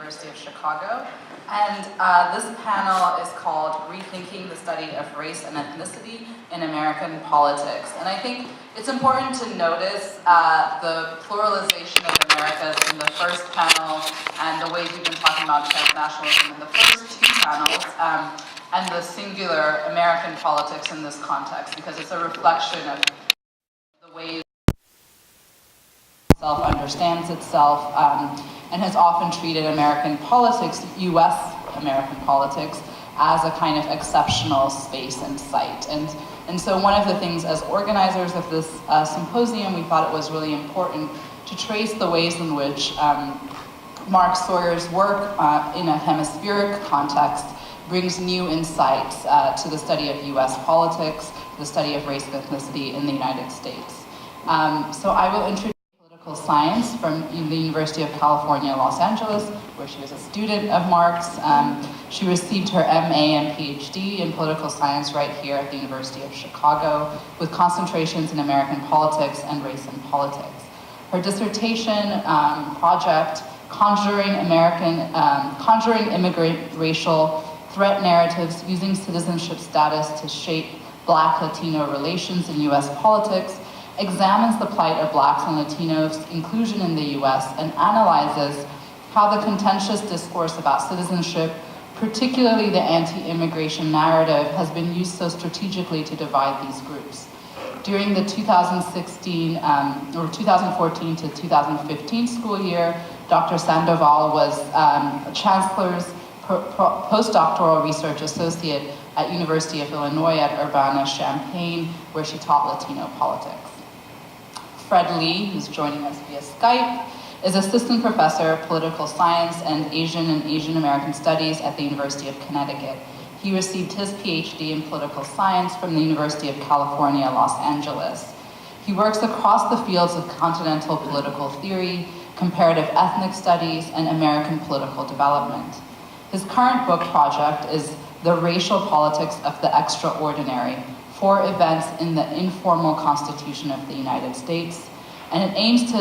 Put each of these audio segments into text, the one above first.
University of Chicago. And this panel is called Rethinking the Study of Race and Ethnicity in American Politics. And I think it's important to notice the pluralization of Americas in the first panel and the ways we've been talking about transnationalism in the first two panels, and the singular American politics in this context, because it's a reflection of the ways itself understands itself, and has often treated American politics, US American politics, as a kind of exceptional space and site. And so one of the things as organizers of this symposium, we thought it was really important to trace the ways in which Mark Sawyer's work in a hemispheric context brings new insights to the study of US politics, the study of race and ethnicity in the United States. So I will introduce political science from the University of California, Los Angeles, where she was a student of Mark's. She received her MA and PhD in political science right here at the University of Chicago, with concentrations in American politics and race and politics. Her dissertation project, Conjuring Immigrant Racial Threat Narratives Using Citizenship Status to Shape Black-Latino Relations in US Politics, examines the plight of Blacks and Latinos' inclusion in the US and analyzes how the contentious discourse about citizenship, particularly the anti-immigration narrative, has been used so strategically to divide these groups. During the 2016 or 2014 to 2015 school year, Dr. Sandoval was Chancellor's postdoctoral research associate at University of Illinois at Urbana-Champaign, where she taught Latino politics. Fred Lee, who's joining us via Skype, is assistant professor of political science and Asian American studies at the University of Connecticut. He received his PhD in political science from the University of California, Los Angeles. He works across the fields of continental political theory, comparative ethnic studies, and American political development. His current book project is The Racial Politics of the Extraordinary: 4 Events in the Informal Constitution of the United States, and it aims to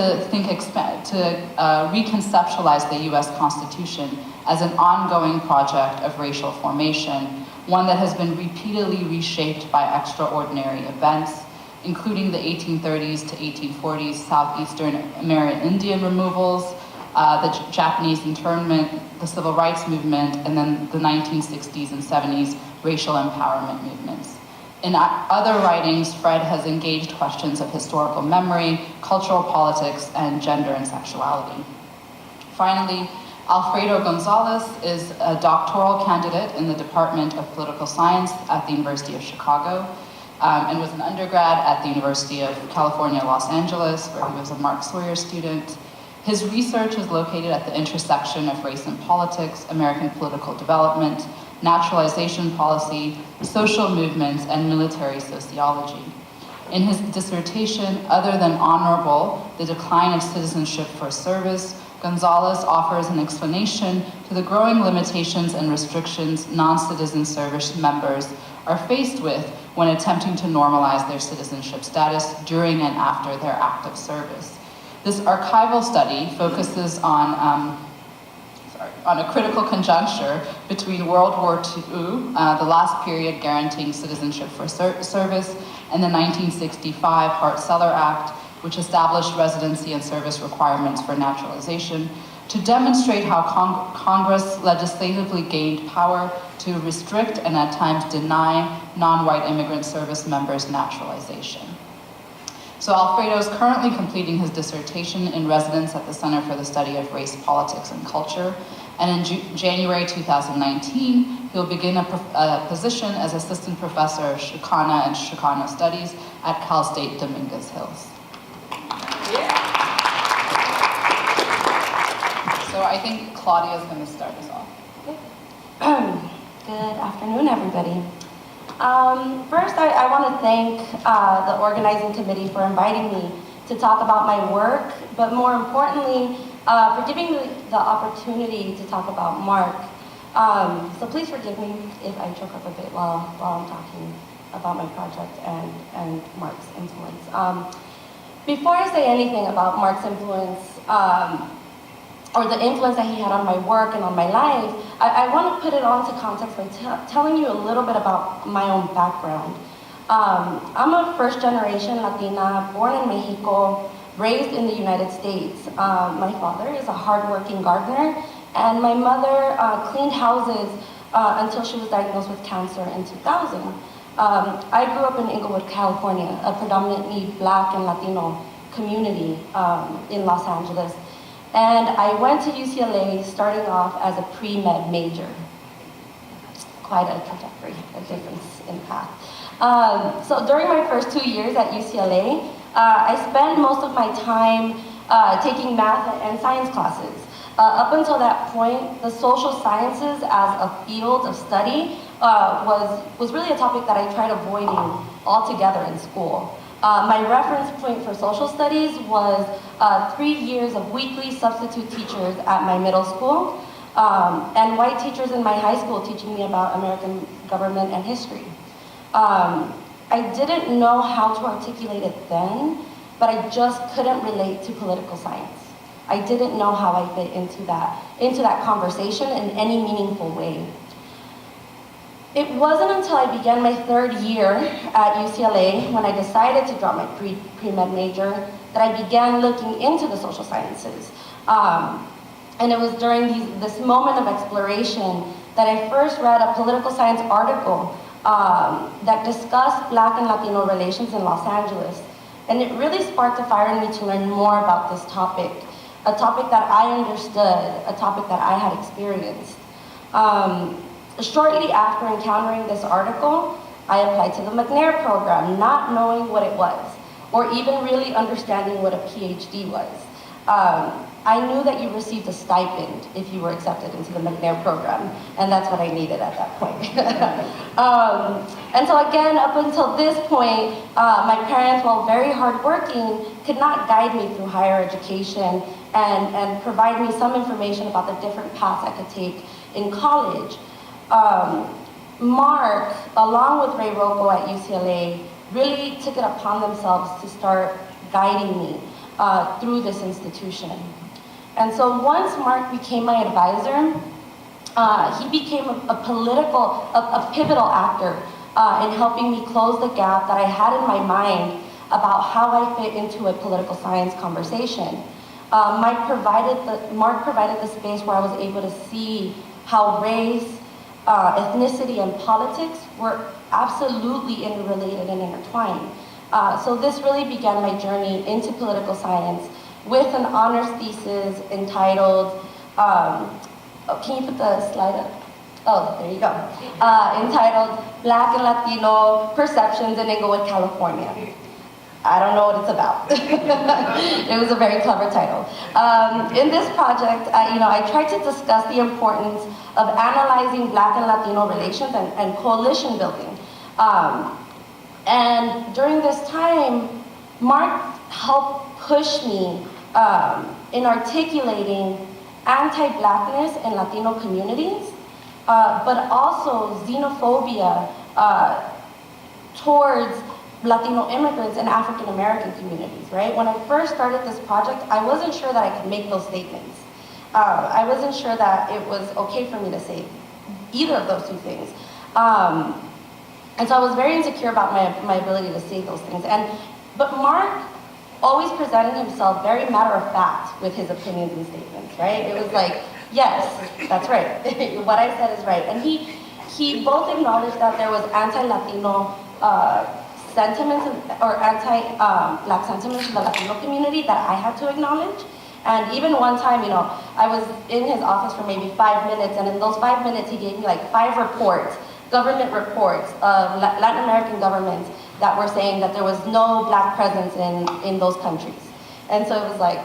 reconceptualize the US Constitution as an ongoing project of racial formation, one that has been repeatedly reshaped by extraordinary events, including the 1830s to 1840s Southeastern Amerindian removals, the Japanese internment, the civil rights movement, and then the 1960s and 70s racial empowerment movements. In other writings, Fred has engaged questions of historical memory, cultural politics, and gender and sexuality. Finally, Alfredo Gonzalez is a doctoral candidate in the Department of Political Science at the University of Chicago, and was an undergrad at the University of California, Los Angeles, where he was a Mark Sawyer student. His research is located at the intersection of race and politics, American political development, naturalization policy, social movements, and military sociology. In his dissertation, Other Than Honorable: The Decline of Citizenship for Service, Gonzalez offers an explanation to the growing limitations and restrictions non-citizen service members are faced with when attempting to normalize their citizenship status during and after their active service. This archival study focuses on a critical conjuncture between World War II, the last period guaranteeing citizenship for service, and the 1965 Hart-Celler Act, which established residency and service requirements for naturalization, to demonstrate how Congress legislatively gained power to restrict and at times deny non-white immigrant service members naturalization. So Alfredo is currently completing his dissertation in residence at the Center for the Study of Race, Politics, and Culture, and in January 2019, he'll begin a position as assistant professor of Chicana and Chicano Studies at Cal State Dominguez Hills. Yeah. So I think Claudia is going to start us off. Good afternoon, everybody. First, I want to thank the organizing committee for inviting me to talk about my work, but more importantly, for giving me the opportunity to talk about Mark. So please forgive me if I choke up a bit while I'm talking about my project and Mark's influence. Before I say anything about Mark's influence, or the influence that he had on my work and on my life, I want to put it onto context by telling you a little bit about my own background. I'm a first-generation Latina, born in Mexico, raised in the United States. My father is a hardworking gardener, and my mother cleaned houses until she was diagnosed with cancer in 2000. I grew up in Inglewood, California, a predominantly Black and Latino community in Los Angeles. And I went to UCLA starting off as a pre-med major. Quite a trajectory, a difference in path. So during my first 2 years at UCLA, I spent most of my time taking math and science classes. Up until that point, the social sciences as a field of study was really a topic that I tried avoiding altogether in school. My reference point for social studies was 3 years of weekly substitute teachers at my middle school, and white teachers in my high school teaching me about American government and history. I didn't know how to articulate it then, but I just couldn't relate to political science. I didn't know how I fit into that conversation in any meaningful way. It wasn't until I began my third year at UCLA, when I decided to drop my pre-med major, that I began looking into the social sciences. And it was during this moment of exploration that I first read a political science article that discussed Black and Latino relations in Los Angeles. And it really sparked a fire in me to learn more about this topic, a topic that I understood, a topic that I had experienced. Shortly after encountering this article, I applied to the McNair program, not knowing what it was, or even really understanding what a PhD was. I knew that you received a stipend if you were accepted into the McNair program, and that's what I needed at that point. And so again, up until this point, my parents, while very hardworking, could not guide me through higher education and provide me some information about the different paths I could take in college. Mark, along with Ray Rocco at UCLA, really took it upon themselves to start guiding me through this institution. And so once Mark became my advisor, he became a pivotal actor in helping me close the gap that I had in my mind about how I fit into a political science conversation. Mark provided the space where I was able to see how race, ethnicity, and politics were absolutely interrelated and intertwined. So this really began my journey into political science with an honors thesis entitled, can you put the slide up? Oh, there you go. Entitled Black and Latino Perceptions in Inglewood, California. I don't know what it's about. It was a very clever title. In this project, I tried to discuss the importance of analyzing Black and Latino relations and coalition building. And during this time, Mark helped push me in articulating anti-Blackness in Latino communities, but also xenophobia towards Latino immigrants and African American communities, right? When I first started this project, I wasn't sure that I could make those statements. I wasn't sure that it was okay for me to say either of those two things. And so I was very insecure about my ability to say those things. But Mark always presented himself very matter of fact with his opinions and statements, right? It was like, yes, that's right. What I said is right. And he both acknowledged that there was anti-Latino sentiments or anti-Black sentiments in the Latino community that I had to acknowledge. And even one time, I was in his office for maybe 5 minutes, and in those 5 minutes, he gave me like 5 reports, government reports of Latin American governments that were saying that there was no Black presence in those countries. And so it was like,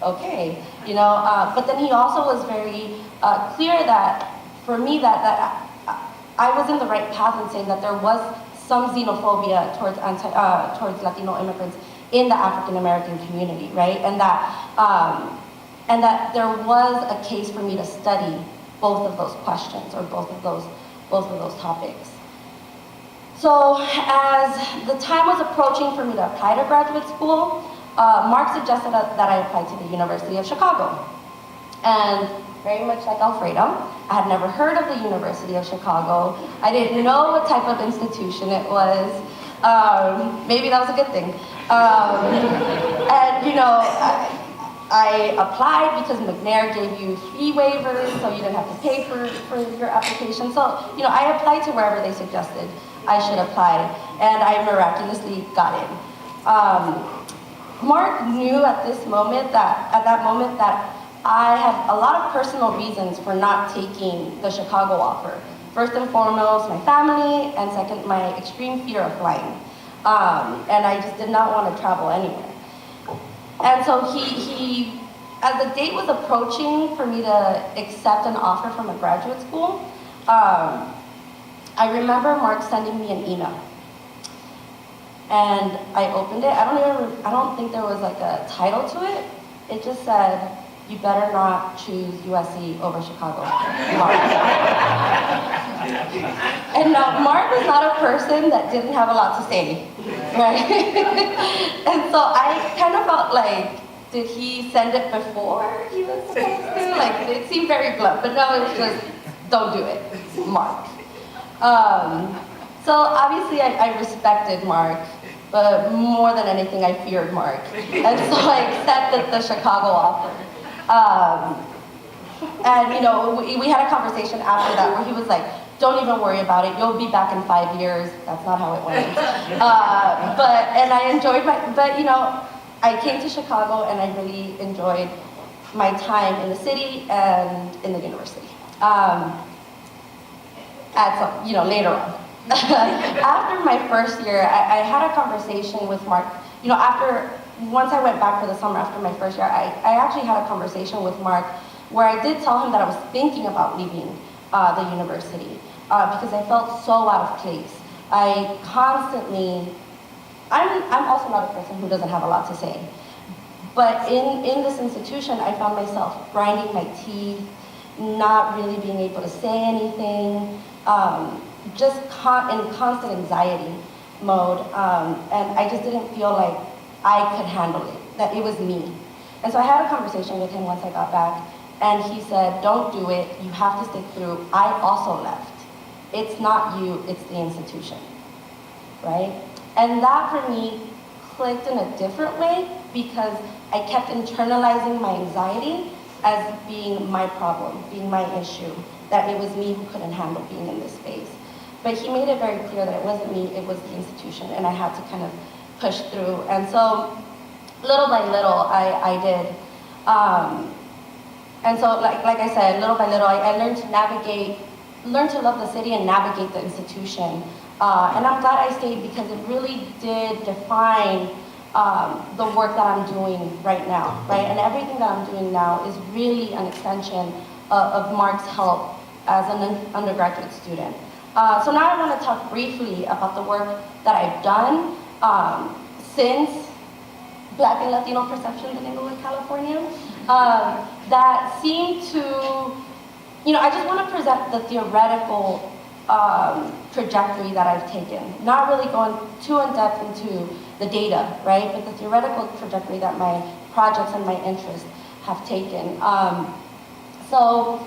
okay, but then he also was very clear that, for me, that I was in the right path in saying that there was some xenophobia towards Latino immigrants in the African American community, right? And that there was a case for me to study both of those questions or both of those topics. So as the time was approaching for me to apply to graduate school, Mark suggested that I apply to the University of Chicago. And very much like Alfredo, I had never heard of the University of Chicago. I didn't know what type of institution it was. Maybe that was a good thing. And you know, I applied because McNair gave you fee waivers, so you didn't have to pay for your application. So, you know, I applied to wherever they suggested I should apply, and I miraculously got in. Mark knew at that moment that I had a lot of personal reasons for not taking the Chicago offer. First and foremost, my family, and second, my extreme fear of flying. And I just did not want to travel anywhere. And so he, as the date was approaching for me to accept an offer from a graduate school, I remember Mark sending me an email. And I opened it. I don't think there was like a title to it. It just said, "You better not choose USC over Chicago, Mark." And now Mark was not a person that didn't have a lot to say, right? And so I kind of felt like, did he send it before he was supposed to? Like, it seemed very blunt, but no, it was just, don't do it, Mark. So obviously I respected Mark, but more than anything I feared Mark. And so I accepted the Chicago offer. And you know, we had a conversation after that where he was like, don't even worry about it, you'll be back in 5 years. That's not how it went. And I enjoyed but you know, I came to Chicago and I really enjoyed my time in the city and in the university. Later on. After my first year, I had a conversation with Mark. You know, once I went back for the summer after my first year, I actually had a conversation with Mark where I did tell him that I was thinking about leaving the university because I felt so out of place. I'm also not a person who doesn't have a lot to say. But in this institution, I found myself grinding my teeth, not really being able to say anything, just in constant anxiety mode. And I just didn't feel like I could handle it, that it was me. And so I had a conversation with him once I got back, and he said, don't do it, you have to stick through. I also left. It's not you, it's the institution, right? And that for me clicked in a different way because I kept internalizing my anxiety as being my problem, being my issue, that it was me who couldn't handle being in this space. But he made it very clear that it wasn't me, it was the institution, and I had to kind of push through. And so little by little, I did. And so like I said, little by little, I learned to love the city and navigate the institution. And I'm glad I stayed because it really did define the work that I'm doing right now, right? And everything that I'm doing now is really an extension of Mark's help as an undergraduate student. So now I want to talk briefly about the work that I've done since Black and Latino perceptions in Inglewood, California, that seem to, I just want to present the theoretical trajectory that I've taken, not really going too in depth into the data, right, but the theoretical trajectory that my projects and my interests have taken. So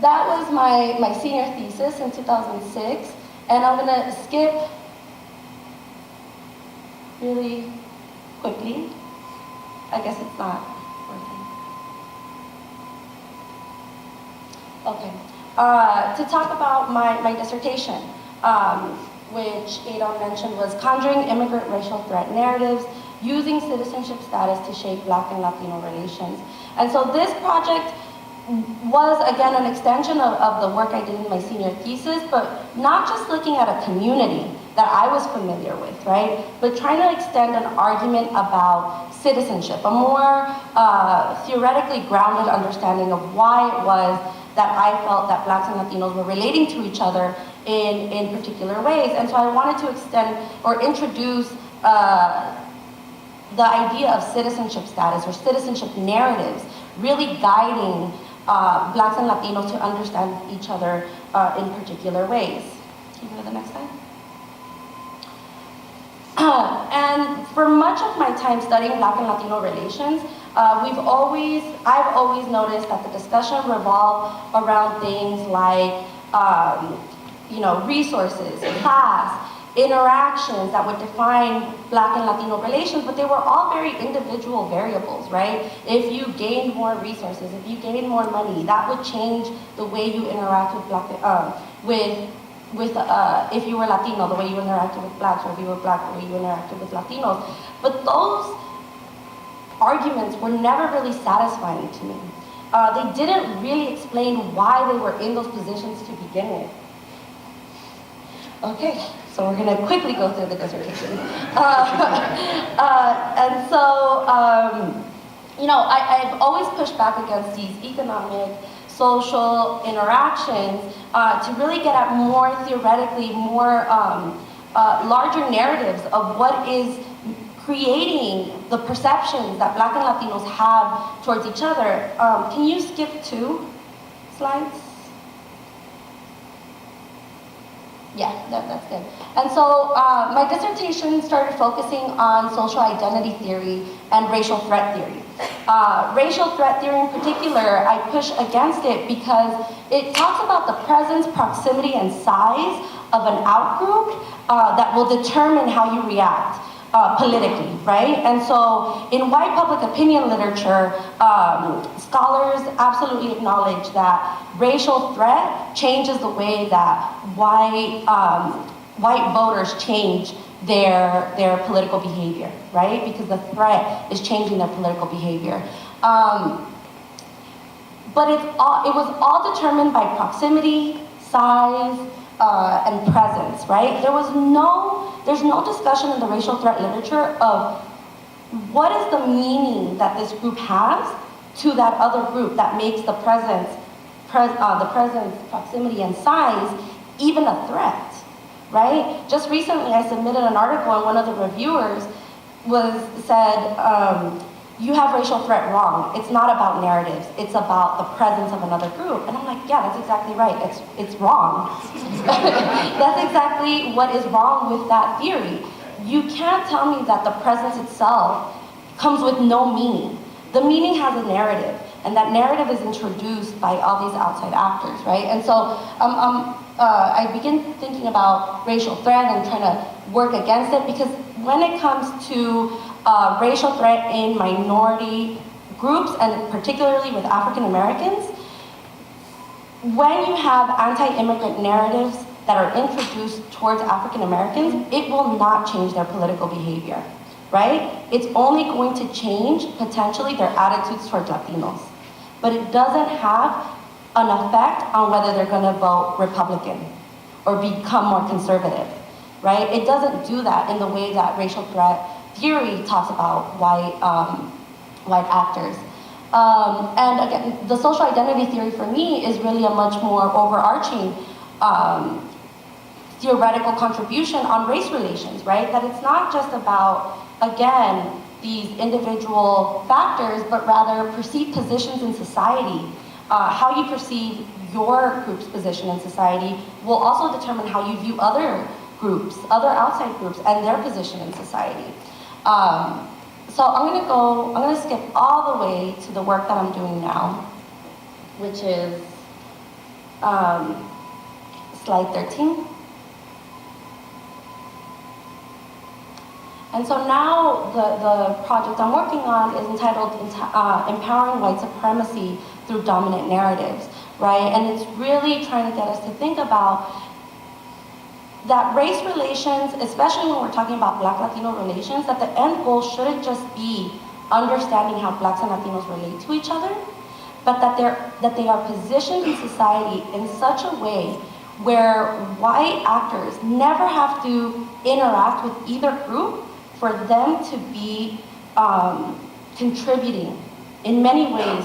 that was my senior thesis in 2006, and I'm gonna skip really quickly. I guess it's not working. Okay. To talk about my dissertation, which Adom mentioned, was Conjuring Immigrant Racial Threat Narratives, Using Citizenship Status to Shape Black and Latino Relations. And so this project was, again, an extension of the work I did in my senior thesis, but not just looking at a community that I was familiar with, right? But trying to extend an argument about citizenship, a more theoretically grounded understanding of why it was that I felt that Blacks and Latinos were relating to each other in particular ways. And so I wanted to extend or introduce the idea of citizenship status or citizenship narratives, really guiding Blacks and Latinos to understand each other in particular ways. Can you go to the next slide? And for much of my time studying Black and Latino relations, I've always noticed that the discussion revolved around things like, resources, class, interactions that would define Black and Latino relations, but they were all very individual variables, right? If you gained more resources, if you gained more money, that would change the way you interact with if you were Latino, the way you interacted with Blacks, or if you were Black, the way you interacted with Latinos. But those arguments were never really satisfying to me. They didn't really explain why they were in those positions to begin with. Okay, so we're gonna quickly go through the dissertation. I've always pushed back against these economic, social interactions to really get at more theoretically, more larger narratives of what is creating the perceptions that Black and Latinos have towards each other. Can you skip 2 slides? Yeah, that's good. And so my dissertation started focusing on social identity theory and racial threat theory. Racial threat theory in particular, I push against it because it talks about the presence, proximity, and size of an outgroup that will determine how you react politically, right? And so in white public opinion literature, scholars absolutely acknowledge that racial threat changes the way that white voters change their political behavior, right? Because the threat is changing their political behavior. But it was all determined by proximity, size, and presence, right? There's no discussion in the racial threat literature of what is the meaning that this group has to that other group that makes the presence, proximity, and size even a threat, right? Just recently I submitted an article and one of the reviewers said, you have racial threat wrong. It's not about narratives. It's about the presence of another group. And I'm like, yeah, that's exactly right. It's wrong. That's exactly what is wrong with that theory. You can't tell me that the presence itself comes with no meaning. The meaning has a narrative, and that narrative is introduced by all these outside actors, right? And so I begin thinking about racial threat and trying to work against it, because when it comes to racial threat in minority groups, and particularly with African Americans, when you have anti-immigrant narratives that are introduced towards African Americans, it will not change their political behavior, right? It's only going to change, potentially, their attitudes towards Latinos. But it doesn't have an effect on whether they're gonna vote Republican or become more conservative, right? It doesn't do that in the way that racial threat theory talks about white actors. And again, the social identity theory for me is really a much more overarching theoretical contribution on race relations, right? That it's not just about, again, these individual factors, but rather perceived positions in society. How you perceive your group's position in society will also determine how you view other groups, other outside groups, and their position in society. So I'm gonna skip all the way to the work that I'm doing now, which is slide 13. And so now the project I'm working on is entitled Empowering White Supremacy Through Dominant Narratives, right? And it's really trying to get us to think about that race relations, especially when we're talking about Black-Latino relations, that the end goal shouldn't just be understanding how Blacks and Latinos relate to each other, but that they are positioned in society in such a way where white actors never have to interact with either group for them to be contributing in many ways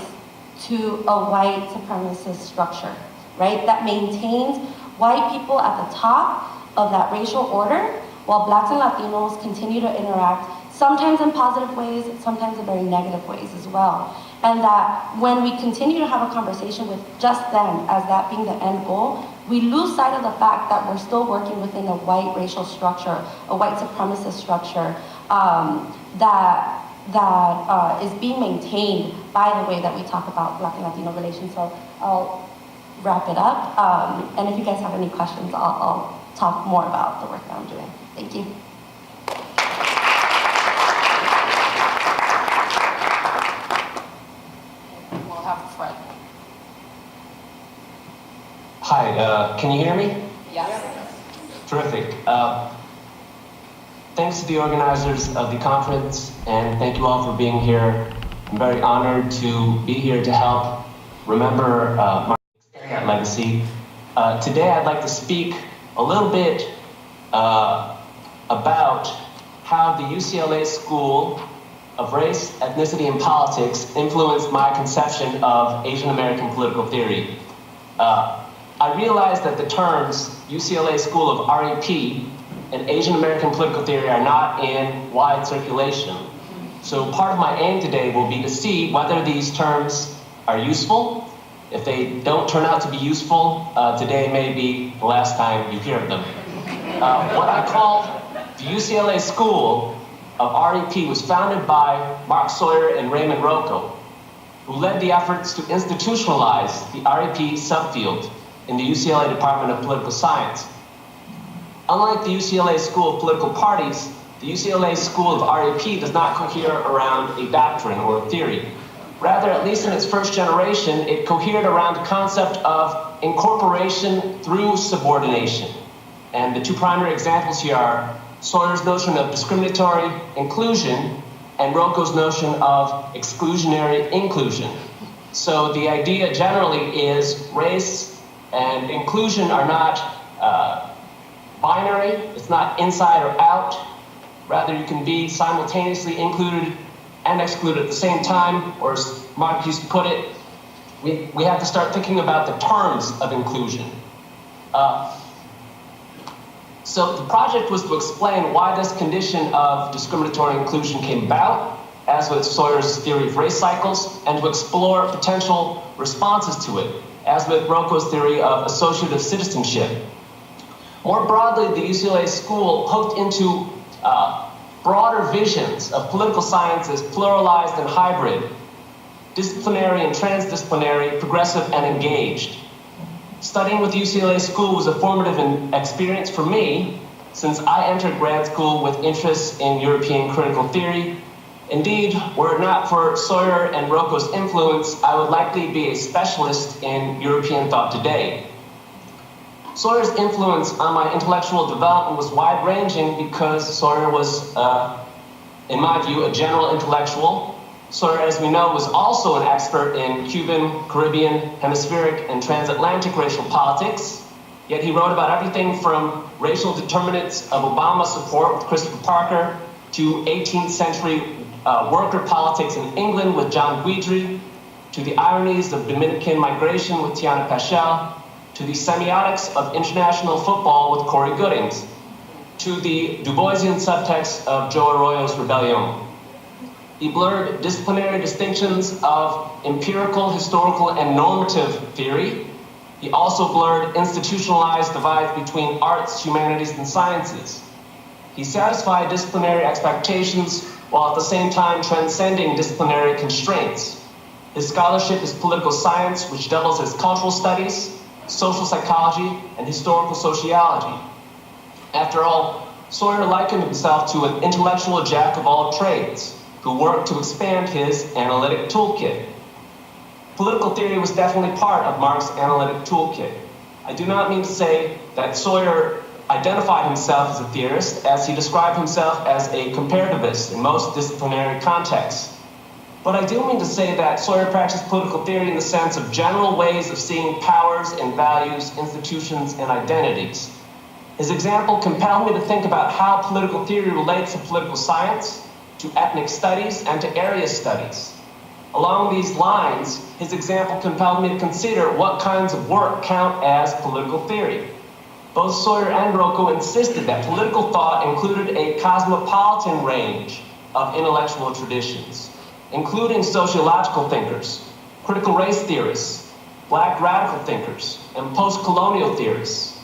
to a white supremacist structure, right? That maintains white people at the top of that racial order, while Blacks and Latinos continue to interact, sometimes in positive ways, sometimes in very negative ways as well. And that when we continue to have a conversation with just them as that being the end goal, we lose sight of the fact that we're still working within a white racial structure, a white supremacist structure that is being maintained by the way that we talk about Black and Latino relations. So I'll wrap it up. And if you guys have any questions, I'll talk more about the work that I'm doing. Thank you. We'll have Fred. Hi, can you hear me? Yes. Terrific. Thanks to the organizers of the conference, and thank you all for being here. I'm very honored to be here to help remember Martin's legacy. Today I'd like to speak a little bit about how the UCLA School of Race, Ethnicity, and Politics influenced my conception of Asian American political theory. I realized that the terms UCLA School of RAP and Asian American political theory are not in wide circulation. So part of my aim today will be to see whether these terms are useful. If they don't turn out to be useful, today may be the last time you hear of them. What I call the UCLA School of RAP was founded by Mark Sawyer and Raymond Rocco, who led the efforts to institutionalize the RAP subfield in the UCLA Department of Political Science. Unlike the UCLA School of Political Parties, the UCLA School of RAP does not cohere around a doctrine or a theory. Rather, at least in its first generation, it cohered around the concept of incorporation through subordination. And the two primary examples here are Sawyer's notion of discriminatory inclusion and Rocco's notion of exclusionary inclusion. So the idea generally is race and inclusion are not binary. It's not inside or out. Rather, you can be simultaneously included and excluded at the same time, or as Mark used to put it, we have to start thinking about the terms of inclusion. So the project was to explain why this condition of discriminatory inclusion came about, as with Sawyer's theory of race cycles, and to explore potential responses to it, as with Rocco's theory of associative citizenship. More broadly, the UCLA School hooked into broader visions of political science as pluralized and hybrid, disciplinary and transdisciplinary, progressive and engaged. Studying with the UCLA School was a formative experience for me, since I entered grad school with interests in European critical theory. Indeed, were it not for Sawyer and Rocco's influence, I would likely be a specialist in European thought today. Sawyer's influence on my intellectual development was wide-ranging because Sawyer was, in my view, a general intellectual. Sawyer, as we know, was also an expert in Cuban, Caribbean, hemispheric, and transatlantic racial politics. Yet he wrote about everything from racial determinants of Obama support with Christopher Parker to 18th century worker politics in England with John Guidry, to the ironies of Dominican migration with Tiana Pachel, to the semiotics of international football with Corey Goodings, to the Du Boisian subtext of Joe Arroyo's Rebellion. He blurred disciplinary distinctions of empirical, historical, and normative theory. He also blurred institutionalized divides between arts, humanities, and sciences. He satisfied disciplinary expectations while at the same time transcending disciplinary constraints. His scholarship is political science, which doubles as cultural studies, social psychology, and historical sociology. After all, Sawyer likened himself to an intellectual jack of all trades who worked to expand his analytic toolkit. Political theory was definitely part of Mark's analytic toolkit. I do not mean to say that Sawyer identified himself as a theorist, as he described himself as a comparativist in most disciplinary contexts. But I do mean to say that Sawyer practiced political theory in the sense of general ways of seeing powers and values, institutions, and identities. His example compelled me to think about how political theory relates to political science, to ethnic studies, and to area studies. Along these lines, his example compelled me to consider what kinds of work count as political theory. Both Sawyer and Rocco insisted that political thought included a cosmopolitan range of intellectual traditions, including sociological thinkers, critical race theorists, Black radical thinkers, and post-colonial theorists.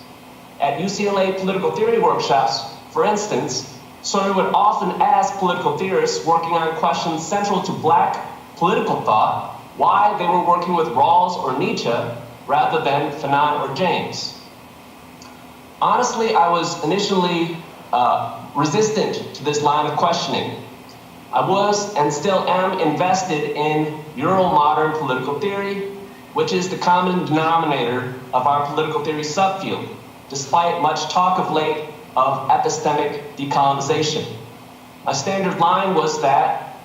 At UCLA political theory workshops, for instance, Sawyer would often ask political theorists working on questions central to Black political thought why they were working with Rawls or Nietzsche rather than Fanon or James. Honestly, I was initially resistant to this line of questioning. I was and still am invested in Euro-modern political theory, which is the common denominator of our political theory subfield, despite much talk of late of epistemic decolonization. My standard line was that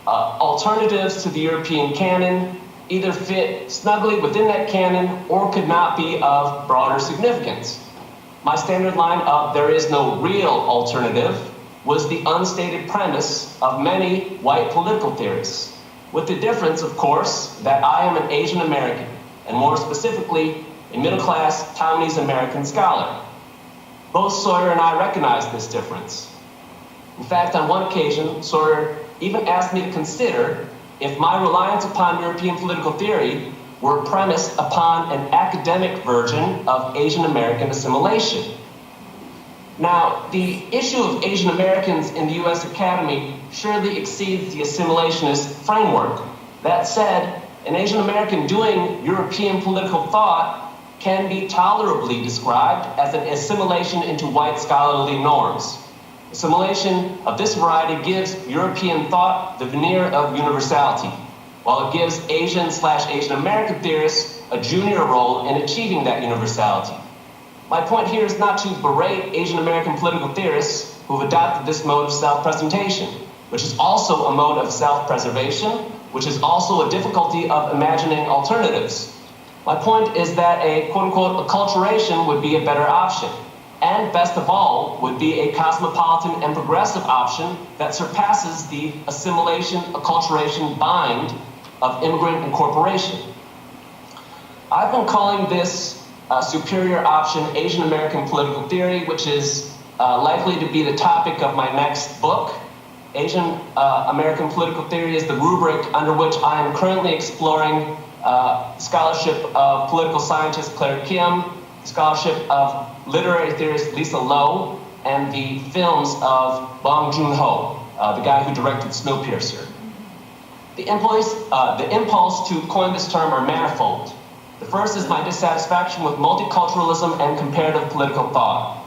alternatives to the European canon either fit snugly within that canon or could not be of broader significance. My standard line of there is no real alternative was the unstated premise of many white political theorists, with the difference, of course, that I am an Asian American, and more specifically, a middle-class Taiwanese American scholar. Both Sawyer and I recognize this difference. In fact, on one occasion, Sawyer even asked me to consider if my reliance upon European political theory were premised upon an academic version of Asian American assimilation. Now, the issue of Asian Americans in the US Academy surely exceeds the assimilationist framework. That said, an Asian American doing European political thought can be tolerably described as an assimilation into white scholarly norms. Assimilation of this variety gives European thought the veneer of universality, while it gives Asian/Asian American theorists a junior role in achieving that universality. My point here is not to berate Asian American political theorists who have adopted this mode of self-presentation, which is also a mode of self-preservation, which is also a difficulty of imagining alternatives. My point is that a quote-unquote acculturation would be a better option, and best of all, would be a cosmopolitan and progressive option that surpasses the assimilation, acculturation bind of immigrant incorporation. I've been calling this superior option Asian American political theory, which is likely to be the topic of my next book. Asian American political theory is the rubric under which I am currently exploring scholarship of political scientist Claire Kim, scholarship of literary theorist Lisa Lowe, and the films of Bong Joon-ho, the guy who directed Snowpiercer. The impulse to coin this term are manifold. The first is my dissatisfaction with multiculturalism and comparative political thought.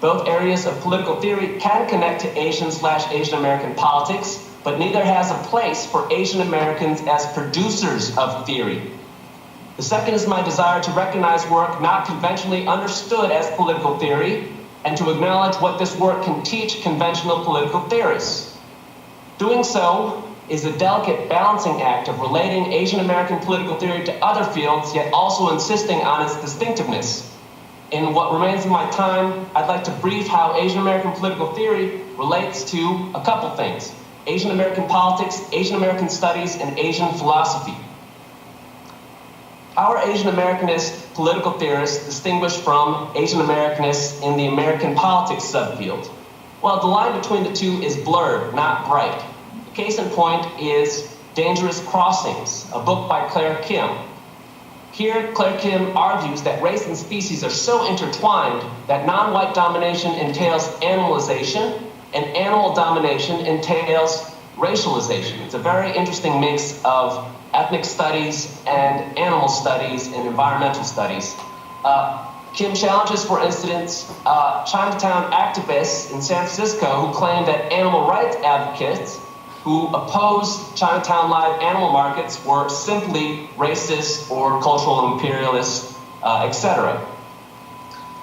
Both areas of political theory can connect to Asian/Asian American politics, but neither has a place for Asian Americans as producers of theory. The second is my desire to recognize work not conventionally understood as political theory and to acknowledge what this work can teach conventional political theorists. Doing so is a delicate balancing act of relating Asian American political theory to other fields, yet also insisting on its distinctiveness. In what remains of my time, I'd like to brief how Asian American political theory relates to a couple things: Asian American politics, Asian American studies, and Asian philosophy. How are Asian Americanist political theorists distinguished from Asian Americanists in the American politics subfield? Well, the line between the two is blurred, not bright. The case in point is Dangerous Crossings, a book by Claire Kim. Here, Claire Kim argues that race and species are so intertwined that non-white domination entails animalization, and animal domination entails racialization. It's a very interesting mix of ethnic studies and animal studies and environmental studies. Kim challenges, for instance, Chinatown activists in San Francisco who claim that animal rights advocates who opposed Chinatown live animal markets were simply racist or cultural imperialists, etc.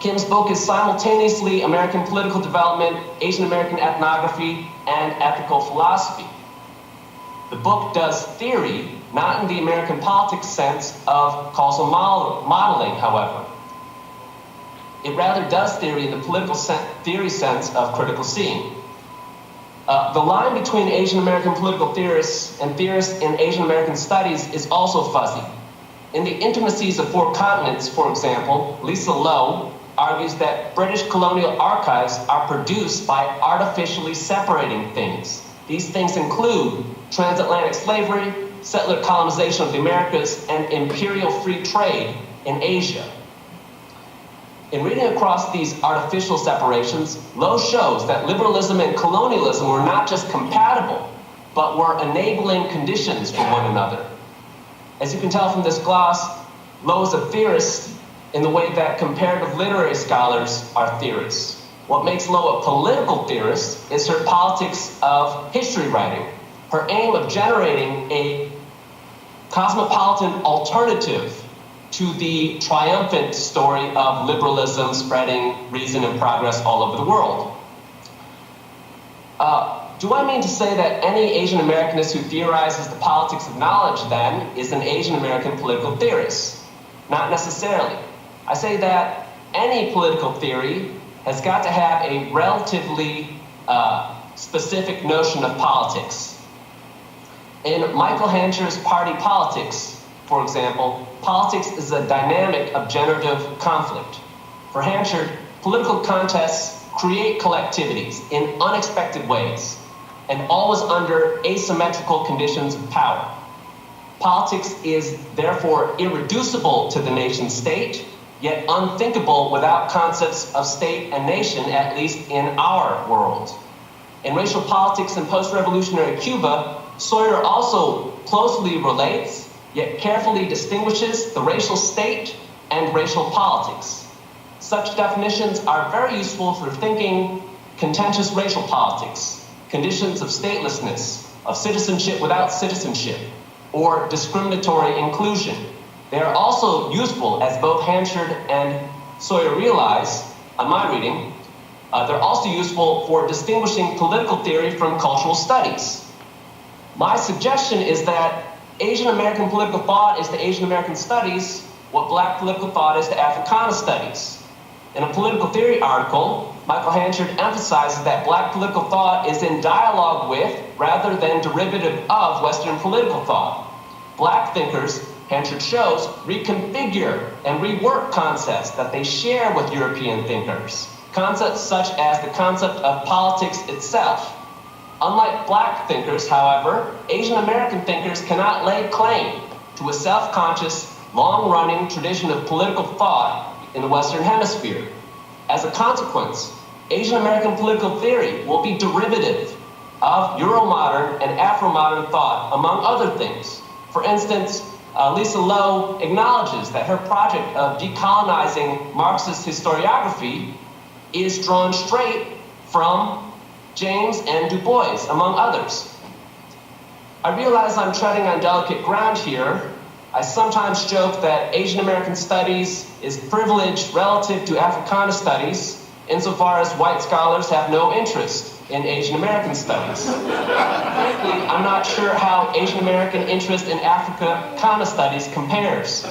Kim's book is simultaneously American political development, Asian American ethnography, and ethical philosophy. The book does theory, not in the American politics sense of causal modeling, however. It rather does theory in the political theory sense of critical seeing. The line between Asian American political theorists and theorists in Asian American studies is also fuzzy. In The Intimacies of Four Continents, for example, Lisa Lowe argues that British colonial archives are produced by artificially separating things. These things include transatlantic slavery, settler colonization of the Americas, and imperial free trade in Asia. In reading across these artificial separations, Lowe shows that liberalism and colonialism were not just compatible, but were enabling conditions for one another. As you can tell from this gloss, Lowe is a theorist in the way that comparative literary scholars are theorists. What makes Lowe a political theorist is her politics of history writing, her aim of generating a cosmopolitan alternative to the triumphant story of liberalism spreading reason and progress all over the world. Do I mean to say that any Asian Americanist who theorizes the politics of knowledge, then, is an Asian American political theorist? Not necessarily. I say that any political theory has got to have a relatively specific notion of politics. In Michael Hancher's Party Politics, for example, politics is a dynamic of generative conflict. For Hancher, political contests create collectivities in unexpected ways, and always under asymmetrical conditions of power. Politics is therefore irreducible to the nation state, yet unthinkable without concepts of state and nation, at least in our world. In Racial Politics in Post-Revolutionary Cuba, Sawyer also closely relates, yet carefully distinguishes the racial state and racial politics. Such definitions are very useful for thinking contentious racial politics, conditions of statelessness, of citizenship without citizenship, or discriminatory inclusion. They are also useful, as both Hanchard and Sawyer realize, on my reading, they're also useful for distinguishing political theory from cultural studies. My suggestion is that Asian American political thought is to Asian American studies what Black political thought is to Africana studies. In a political theory article, Michael Hanchard emphasizes that Black political thought is in dialogue with, rather than derivative of, Western political thought. Black thinkers, Hanchard shows, reconfigure and rework concepts that they share with European thinkers. Concepts such as the concept of politics itself. Unlike Black thinkers, however, Asian American thinkers cannot lay claim to a self-conscious, long-running tradition of political thought in the Western Hemisphere. As a consequence, Asian American political theory will be derivative of Euro-modern and Afro-modern thought, among other things. For instance, Lisa Lowe acknowledges that her project of decolonizing Marxist historiography is drawn straight from James and Du Bois, among others. I realize I'm treading on delicate ground here. I sometimes joke that Asian American studies is privileged relative to Africana studies, insofar as white scholars have no interest in Asian American studies. Frankly, I'm not sure how Asian American interest in Africana studies compares.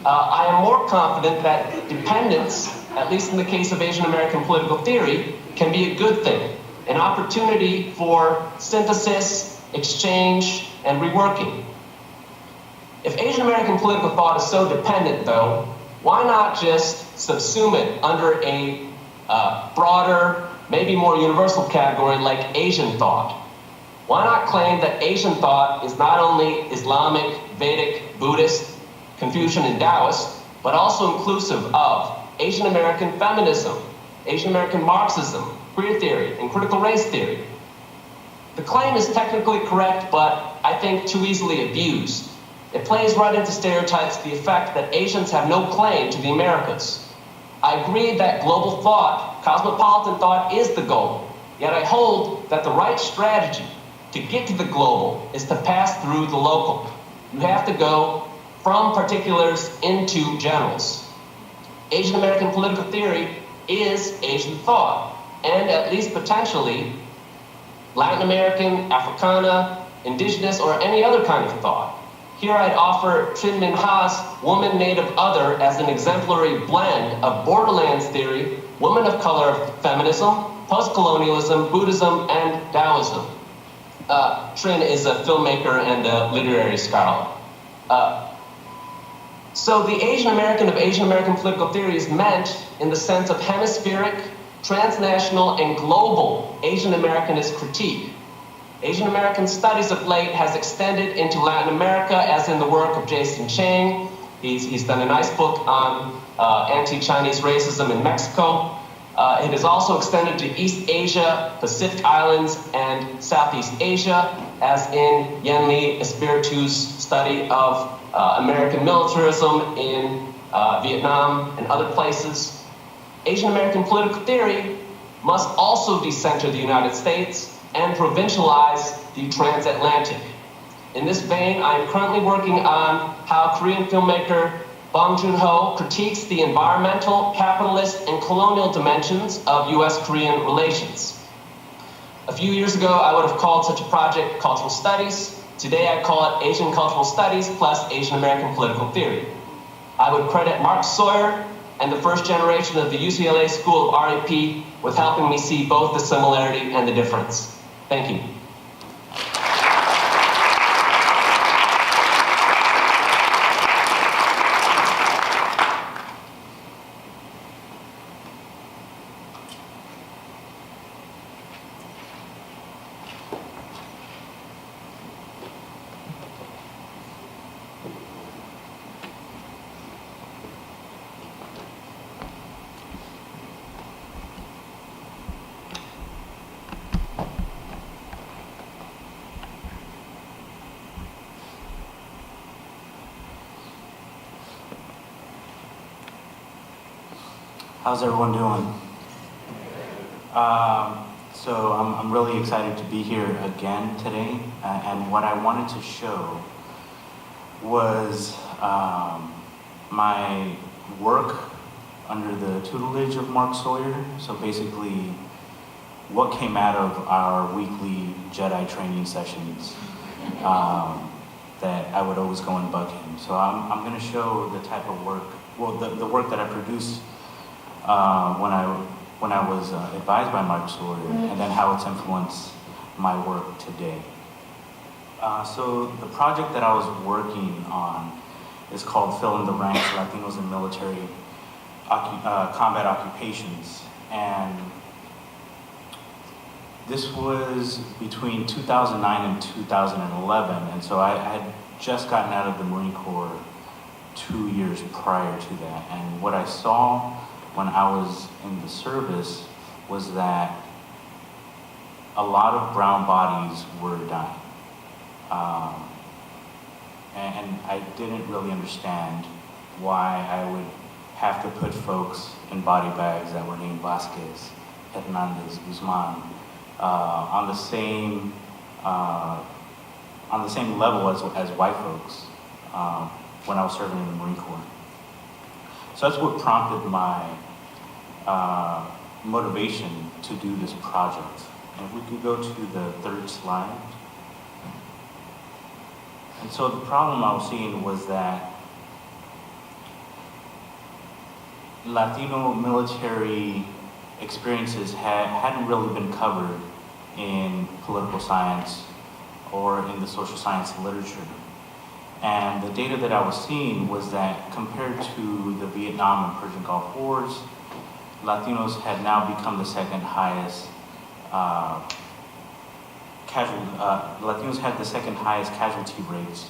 I am more confident that dependence, at least in the case of Asian American political theory, can be a good thing, an opportunity for synthesis, exchange, and reworking. If Asian American political thought is so dependent, though, why not just subsume it under a broader, maybe more universal category like Asian thought? Why not claim that Asian thought is not only Islamic, Vedic, Buddhist, Confucian, and Taoist, but also inclusive of Asian American feminism, Asian American Marxism, queer theory, and critical race theory? The claim is technically correct, but I think too easily abused. It plays right into stereotypes to the effect that Asians have no claim to the Americas. I agree that global thought, cosmopolitan thought, is the goal. Yet I hold that the right strategy to get to the global is to pass through the local. You have to go from particulars into generals. Asian American political theory is Asian thought, and at least potentially Latin American, Africana, indigenous, or any other kind of thought. Here I'd offer Trinh Minh Ha's Woman Native Other as an exemplary blend of borderlands theory, women of color feminism, post-colonialism, Buddhism, and Taoism. Trinh is a filmmaker and a literary scholar. So the Asian American of Asian American political theory is meant in the sense of hemispheric, transnational, and global Asian Americanist critique. Asian American studies of late has extended into Latin America, as in the work of Jason Chang. He's done a nice book on anti-Chinese racism in Mexico. It has also extended to East Asia, Pacific Islands, and Southeast Asia, as in Yenli Espiritu's study of American militarism in Vietnam and other places. Asian American political theory must also decenter the United States and provincialize the transatlantic. In this vein, I am currently working on how Korean filmmaker Bong Joon-ho critiques the environmental, capitalist, and colonial dimensions of US-Korean relations. A few years ago, I would have called such a project cultural studies. Today, I call it Asian cultural studies plus Asian American political theory. I would credit Mark Sawyer and the first generation of the UCLA School of RAP with helping me see both the similarity and the difference. Thank you. How's everyone doing? So I'm really excited to be here again today, and what I wanted to show was my work under the tutelage of Mark Sawyer. So basically, what came out of our weekly Jedi training sessions that I would always go and bug him. So I'm going to show the type of work, well, the work that I produced when I was advised by Mark Sawyer, and then how it's influenced my work today. So the project that I was working on is called Fill in the Ranks, Latinos in Military Combat Occupations. And this was between 2009 and 2011. And so I had just gotten out of the Marine Corps 2 years prior to that. And what I saw when I was in the service was that a lot of brown bodies were dying. And I didn't really understand why I would have to put folks in body bags that were named Vasquez, Hernandez, Guzman, on the same level as white folks when I was serving in the Marine Corps. So that's what prompted my motivation to do this project. And if we could go to the third slide. And so the problem I was seeing was that Latino military experiences hadn't really been covered in political science or in the social science literature. And the data that I was seeing was that compared to the Vietnam and Persian Gulf Wars, Latinos had now become the second highest Latinos had the second highest casualty rates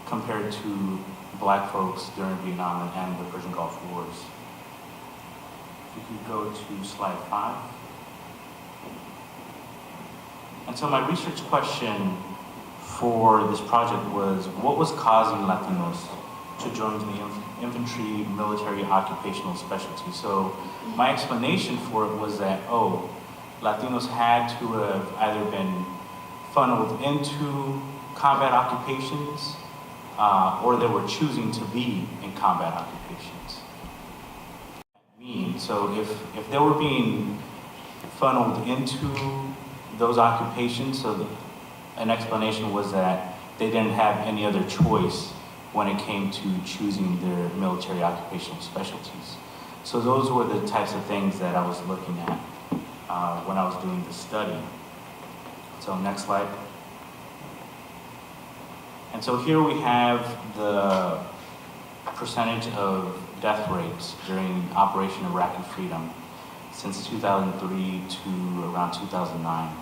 compared to black folks during Vietnam and the Persian Gulf Wars. If you could go to slide 5. And so my research question for this project was, what was causing Latinos to join the infantry military occupational specialty? So my explanation for it was that, Latinos had to have either been funneled into combat occupations or they were choosing to be in combat occupations. So if they were being funneled into those occupations, so an explanation was that they didn't have any other choice when it came to choosing their military occupational specialties. So those were the types of things that I was looking at when I was doing the study. So next slide. And so here we have the percentage of death rates during Operation Iraqi Freedom since 2003 to around 2009.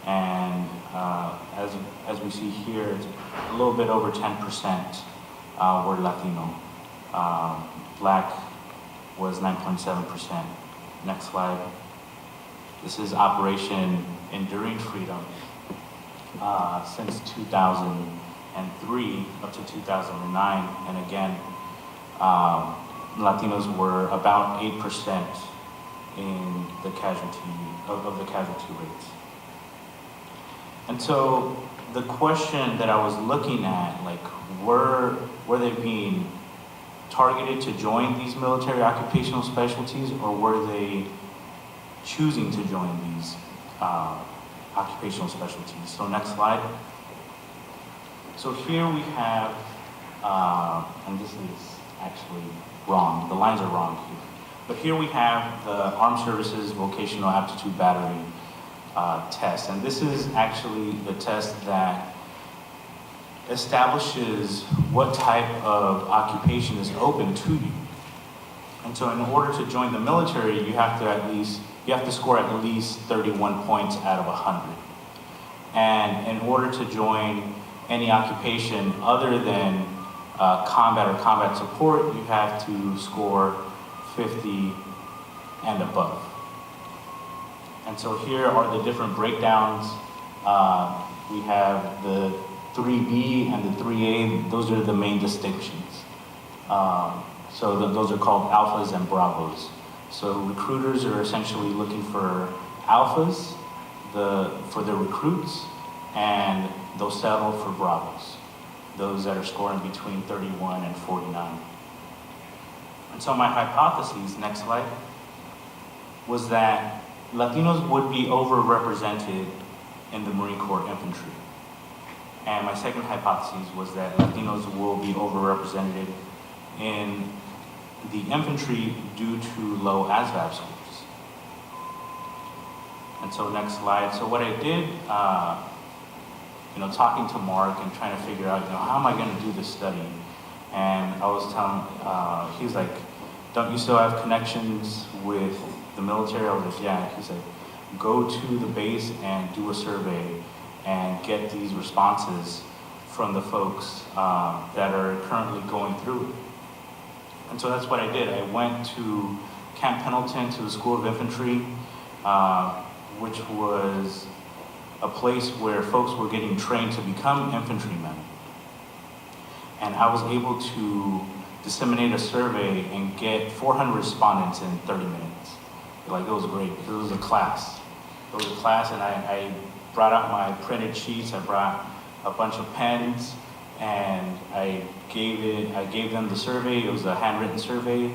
And as we see here, it's a little bit over 10% were Latino. Black was 9.7%. Next slide. This is Operation Enduring Freedom since 2003 up to 2009. And again, Latinos were about 8% in the casualty of the casualty rates. And so the question that I was looking at, like, were they being targeted to join these military occupational specialties, or were they choosing to join these occupational specialties? So next slide. So here we have, and this is actually wrong, the lines are wrong here. But here we have the Armed Services Vocational Aptitude Battery test. And this is actually the test that establishes what type of occupation is open to you. And so in order to join the military, you have to score at least 31 points out of 100. And in order to join any occupation other than combat or combat support, you have to score 50 and above. And so here are the different breakdowns. We have the 3B and the 3A, those are the main distinctions. So those are called alphas and bravos. So recruiters are essentially looking for alphas for their recruits, and they'll settle for bravos, those that are scoring between 31 and 49. And so my hypothesis, next slide, was that Latinos would be overrepresented in the Marine Corps infantry. And my second hypothesis was that Latinos will be overrepresented in the infantry due to low ASVAB scores. And so next slide. So what I did, talking to Mark and trying to figure out, how am I going to do this study? And I was telling, he was like, don't you still have connections with the military? I was like, yeah. He said, go to the base and do a survey and get these responses from the folks that are currently going through it. And so that's what I did. I went to Camp Pendleton, to the School of Infantry, which was a place where folks were getting trained to become infantrymen. And I was able to disseminate a survey and get 400 respondents in 30 minutes. Like, it was great, because it was a class. It was a class, and I brought out my printed sheets, I brought a bunch of pens, and I gave them the survey. It was a handwritten survey,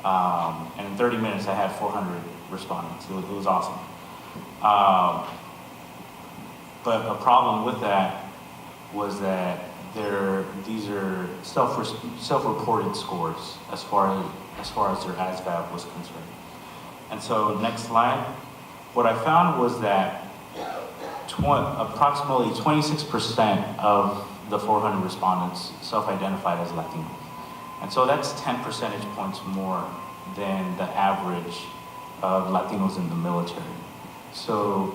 and in 30 minutes I had 400 respondents. It was awesome. But a problem with that was that these are self-reported scores as far as their ASVAB was concerned. And so next slide. What I found was that approximately 26% of the 400 respondents self-identified as Latino. And so that's 10 percentage points more than the average of Latinos in the military. So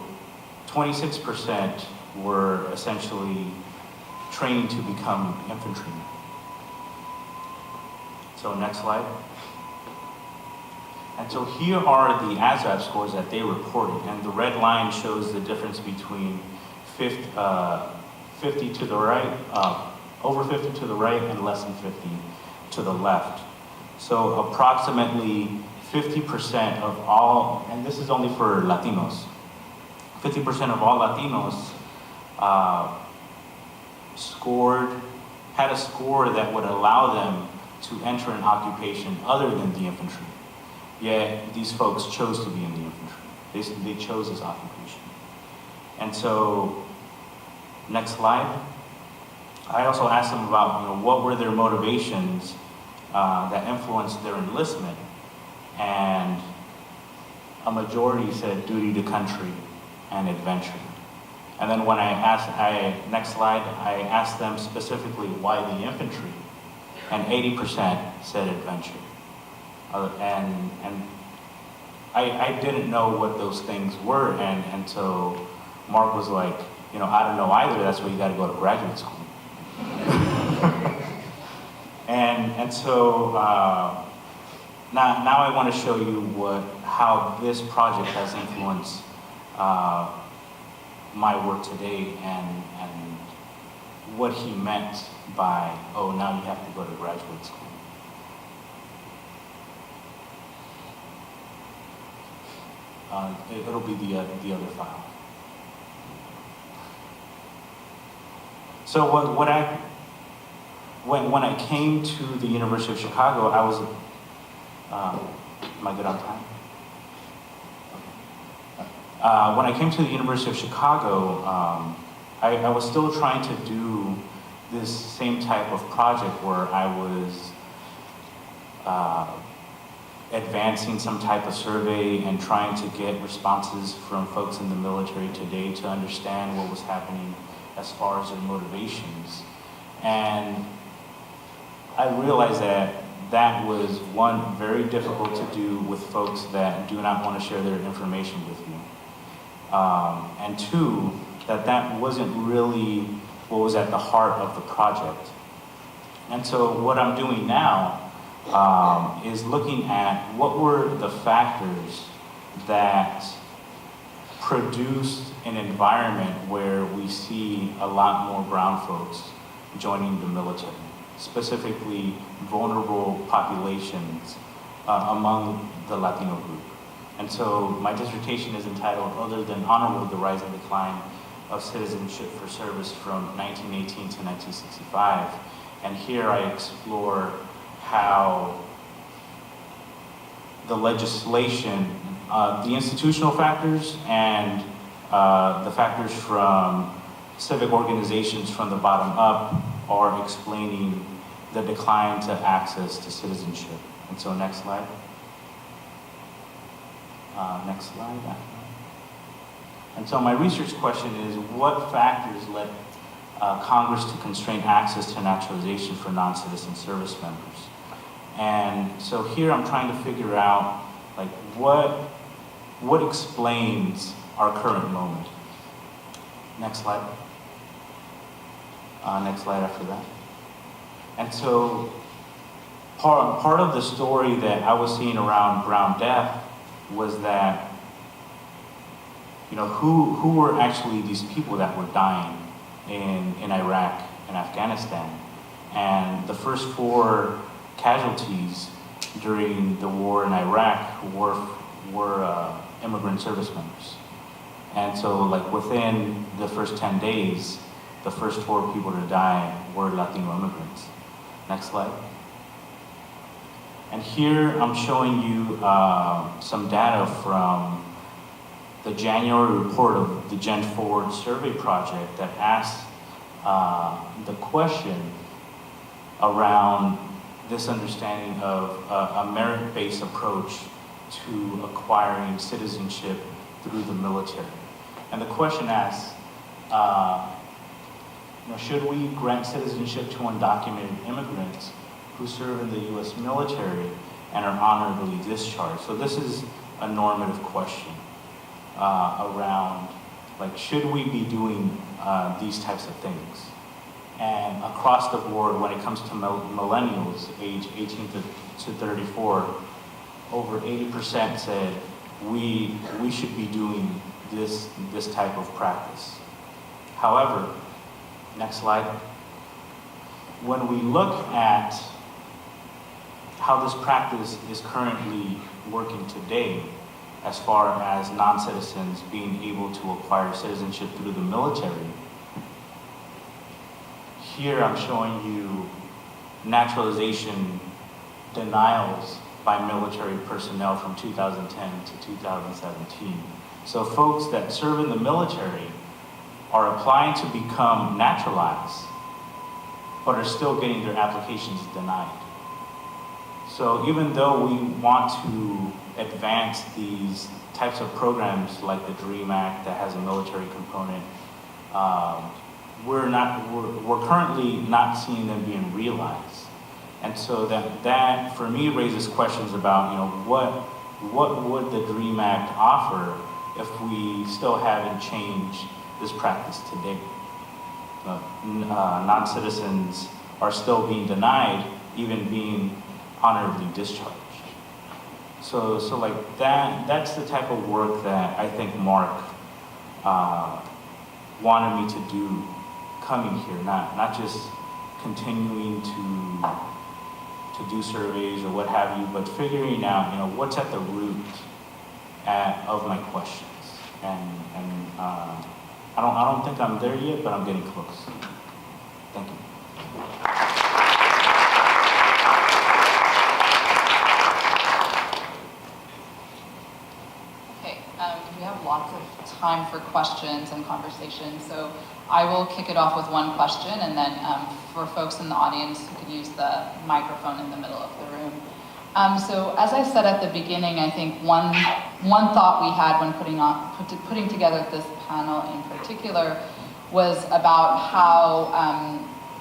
26% were essentially training to become infantrymen. So next slide. And so here are the ASVAB scores that they reported, and the red line shows the difference between 50 to the right, over 50 to the right, and less than 50 to the left. So approximately 50% of all, and this is only for Latinos, 50% of all Latinos had a score that would allow them to enter an occupation other than the infantry. Yet these folks chose to be in the infantry. They chose this occupation. And so, next slide. I also asked them about, what were their motivations that influenced their enlistment, and a majority said duty to country and adventure. And then when next slide, I asked them specifically why the infantry, and 80% said adventure. And I didn't know what those things were, and so Mark was like, I don't know either, that's why you gotta go to graduate school. and so now I want to show you how this project has influenced my work today and what he meant by, oh, now you have to go to graduate school. It'll be the other file. So when I came to the University of Chicago, I was, am I good on time? Okay. When I came to the University of Chicago, I was still trying to do this same type of project where I was advancing some type of survey and trying to get responses from folks in the military today to understand what was happening as far as their motivations. And I realized that was, one, very difficult to do with folks that do not want to share their information with you. And two, that wasn't really what was at the heart of the project. And so what I'm doing now is looking at what were the factors that produced an environment where we see a lot more brown folks joining the military, specifically vulnerable populations among the Latino group. And so my dissertation is entitled, Other Than Honorable, the Rise and Decline of Citizenship for Service from 1918 to 1965. And here I explore how the legislation, the institutional factors and the factors from civic organizations from the bottom up are explaining the decline to access to citizenship. And so next slide. Next slide. And so my research question is, what factors led Congress to constrain access to naturalization for non-citizen service members? And so here I'm trying to figure out, like, what explains our current moment. Next slide. Next slide after that. And so part of the story that I was seeing around brown death was that, who were actually these people that were dying in Iraq and Afghanistan. And the first 4 casualties during the war in Iraq were immigrant service members. And so, like, within the first 10 days, the first 4 people to die were Latino immigrants. Next slide. And here I'm showing you some data from the January report of the Gen Forward survey project that asked the question around this understanding of a merit-based approach to acquiring citizenship through the military. And the question asks, should we grant citizenship to undocumented immigrants who serve in the U.S. military and are honorably discharged? So this is a normative question around, like, should we be doing these types of things? And across the board, when it comes to millennials, age 18 to 34, over 80% said we should be doing this type of practice. However, next slide. When we look at how this practice is currently working today, as far as non-citizens being able to acquire citizenship through the military, here I'm showing you naturalization denials by military personnel from 2010 to 2017. So folks that serve in the military are applying to become naturalized, but are still getting their applications denied. So even though we want to advance these types of programs like the DREAM Act that has a military component, we're currently not seeing them being realized. And so that for me raises questions about, what would the DREAM Act offer if we still haven't changed this practice today. Non-citizens are still being denied even being honorably discharged. So like that's the type of work that I think Mark wanted me to do coming here, not just continuing to do surveys or what have you, but figuring out, what's at the root of my questions. And I don't think I'm there yet, but I'm getting close. Thank you. Okay, we have lots of time for questions and conversation, so I will kick it off with one question, and then for folks in the audience who could use the microphone in the middle of the room. So as I said at the beginning, I think one thought we had when putting together this panel in particular was about how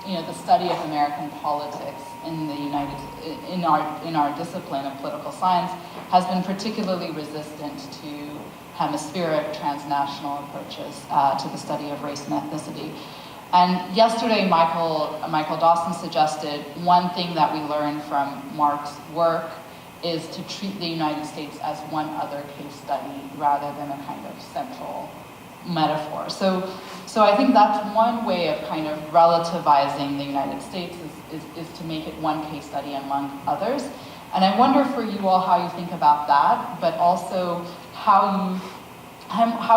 the study of American politics in our discipline of political science has been particularly resistant to hemispheric transnational approaches to the study of race and ethnicity. And yesterday, Michael Dawson suggested one thing that we learned from Mark's work is to treat the United States as one other case study rather than a kind of central metaphor. So I think that's one way of kind of relativizing the United States is to make it one case study among others. And I wonder for you all how you think about that, but also how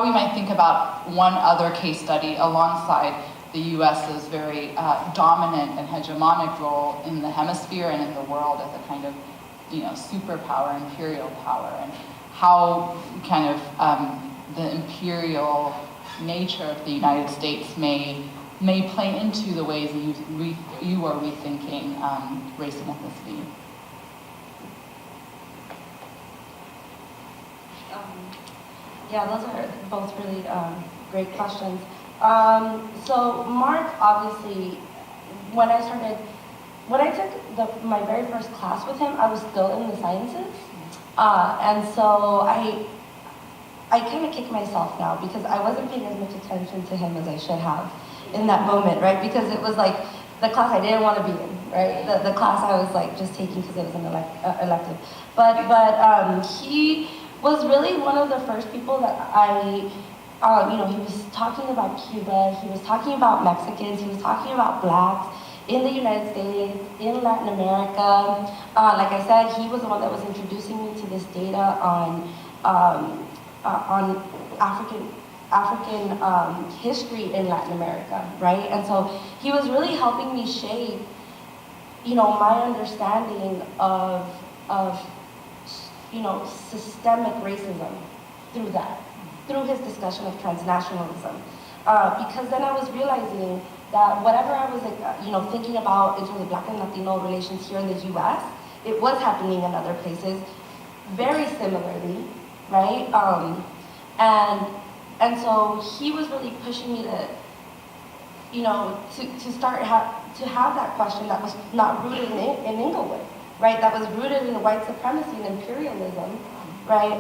we might think about one other case study alongside the US's very dominant and hegemonic role in the hemisphere and in the world as a kind of, superpower, imperial power, and how kind of the imperial nature of the United States may play into the ways you are rethinking race and ethnicity. Yeah, those are both really great questions. So Mark, obviously, when I took my very first class with him, I was still in the sciences. And so I kind of kick myself now because I wasn't paying as much attention to him as I should have in that moment, right? Because it was like the class I didn't want to be in, right? The class I was like just taking because it was an elective. But he was really one of the first people that he was talking about Cuba, he was talking about Mexicans, he was talking about blacks in the United States, in Latin America. Like I said, he was the one that was introducing me to this data on African history in Latin America, right? And so he was really helping me shape, my understanding of systemic racism through his discussion of transnationalism. Because then I was realizing that whatever I was thinking about in terms of Black and Latino relations here in the US, it was happening in other places very similarly, right? And so he was really pushing me to, to start to have that question that was not rooted in Inglewood, right? That was rooted in white supremacy and imperialism, right?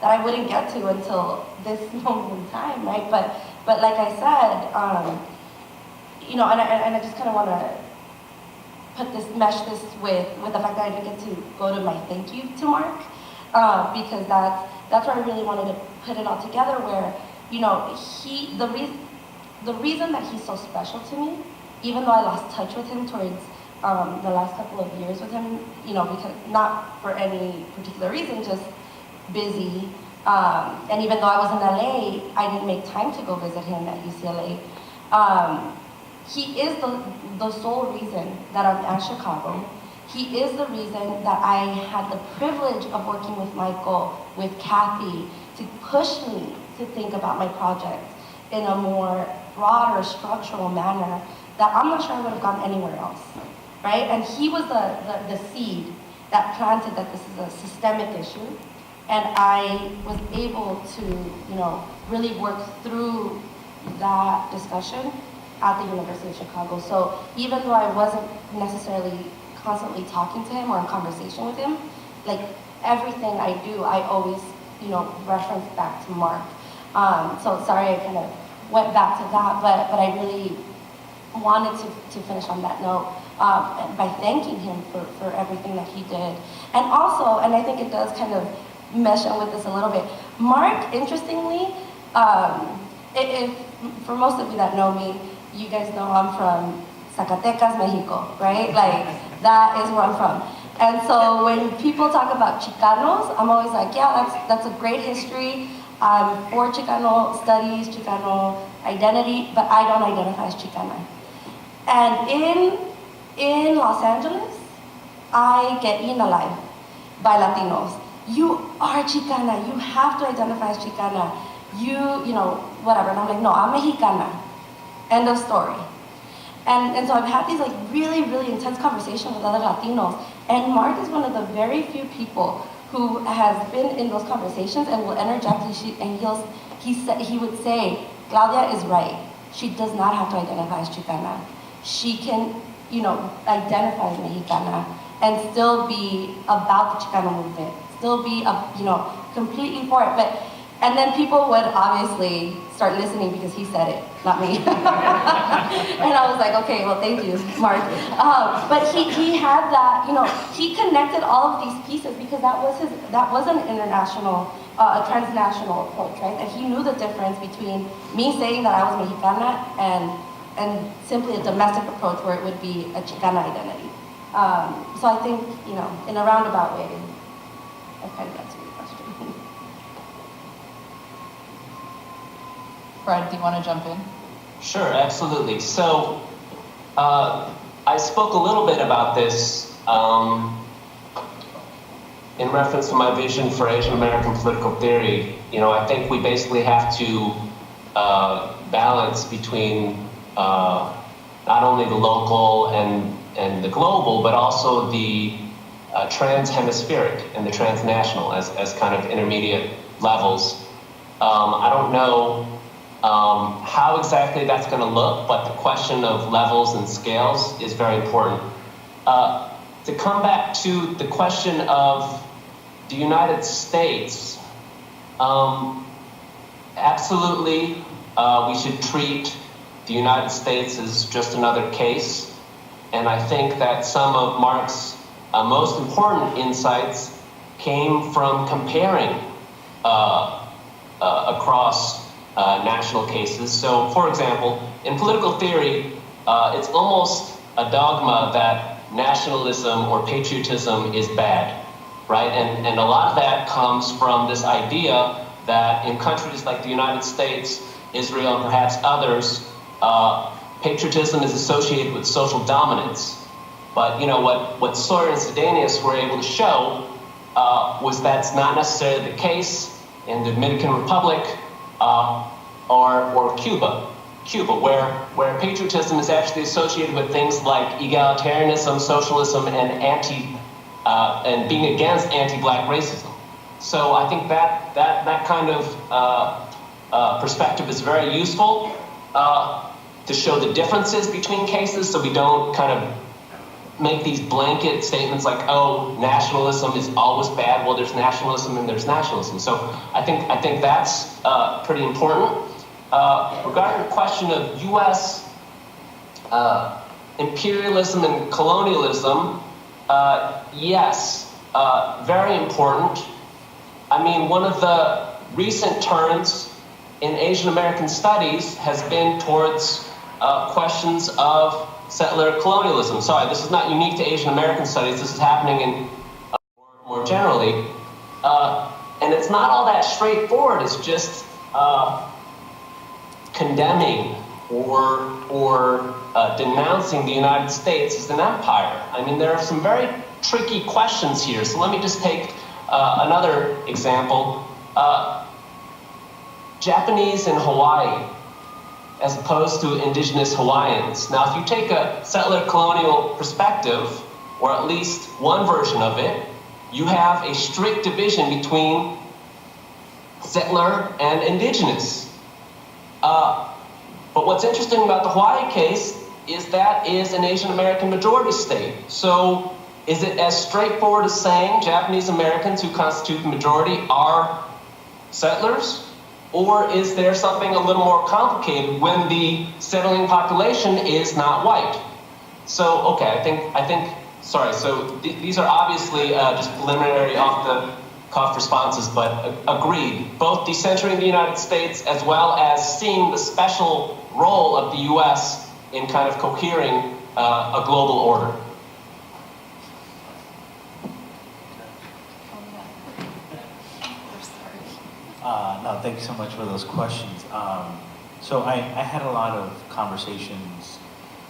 That I wouldn't get to until this moment in time, right? But like I said, and I just kind of want to mesh this with the fact that I didn't get to go to my thank you to Mark, because that's where I really wanted to put it all together. Where the reason that he's so special to me, even though I lost touch with him towards the last couple of years with him, because not for any particular reason, just busy. And even though I was in LA, I didn't make time to go visit him at UCLA. He is the sole reason that I'm at Chicago. He is the reason that I had the privilege of working with Michael, with Kathy, to push me to think about my project in a more broader structural manner that I'm not sure I would have gone anywhere else, right? And he was the seed that planted that this is a systemic issue. And I was able to, really work through that discussion at the University of Chicago. So even though I wasn't necessarily constantly talking to him or in conversation with him, like everything I do, I always, reference back to Mark. So sorry I kind of went back to that, but I really wanted to finish on that note by thanking him for everything that he did. And also, and I think it does kind of mesh in with this a little bit, Mark, interestingly, if for most of you that know me, you guys know I'm from Zacatecas, Mexico, right? Like, that is where I'm from. And so when people talk about Chicanos, I'm always like, yeah, that's a great history. I'm for Chicano studies, Chicano identity, but I don't identify as Chicana. And in Los Angeles, I get eaten alive by Latinos. You are Chicana, you have to identify as Chicana. You know, whatever. And I'm like, no, I'm Mexicana. End of story. And so I've had these like really, really intense conversations with other Latinos. And Mark is one of the very few people who has been in those conversations and will interject, and he would say, Claudia is right. She does not have to identify as Chicana. She can, identify as Mexicana and still be about the Chicano movement, still be, completely for it. And then people would obviously start listening because he said it, not me. And I was like, okay, well, thank you, Mark. But he had that, he connected all of these pieces because that was an international, a transnational approach, right? And he knew the difference between me saying that I was Mexicana and simply a domestic approach where it would be a Chicana identity. So I think, in a roundabout way, I kind of answered your question. Fred, do you want to jump in? Sure, absolutely. So, I spoke a little bit about this in reference to my vision for Asian American political theory. I think we basically have to balance between not only the local and the global, but also the trans-hemispheric and the transnational as kind of intermediate levels. I don't know how exactly that's going to look, but the question of levels and scales is very important. To come back to the question of the United States, absolutely we should treat the United States as just another case, and I think that some of Mark's most important insights came from comparing across national cases. So, for example, in political theory, it's almost a dogma that nationalism or patriotism is bad, right? And a lot of that comes from this idea that in countries like the United States, Israel, and perhaps others, patriotism is associated with social dominance. But what Sawyer and Sedanius were able to show was that's not necessarily the case in the Dominican Republic or Cuba, where patriotism is actually associated with things like egalitarianism, socialism, and being against anti-black racism. So I think that kind of perspective is very useful to show the differences between cases, so we don't kind of make these blanket statements like, oh, nationalism is always bad. Well, there's nationalism and there's nationalism. So I think that's pretty important. Regarding the question of U.S. Imperialism and colonialism, yes, very important. I mean, one of the recent turns in Asian American studies has been towards questions of settler colonialism. Sorry, this is not unique to Asian American studies. This is happening in more generally. And it's not all that straightforward. It's just condemning or denouncing the United States as an empire. I mean, there are some very tricky questions here. So let me just take another example. Japanese in Hawaii, as opposed to indigenous Hawaiians. Now, if you take a settler colonial perspective, or at least one version of it, you have a strict division between settler and indigenous. But what's interesting about the Hawaii case is that is an Asian American majority state. So is it as straightforward as saying Japanese Americans who constitute the majority are settlers? Or is there something a little more complicated when the settling population is not white? So, okay, I think, sorry, so these are obviously just preliminary off-the-cuff responses, but agreed. Both decentering the United States as well as seeing the special role of the US in kind of cohering a global order. No, thank you so much for those questions. So I had a lot of conversations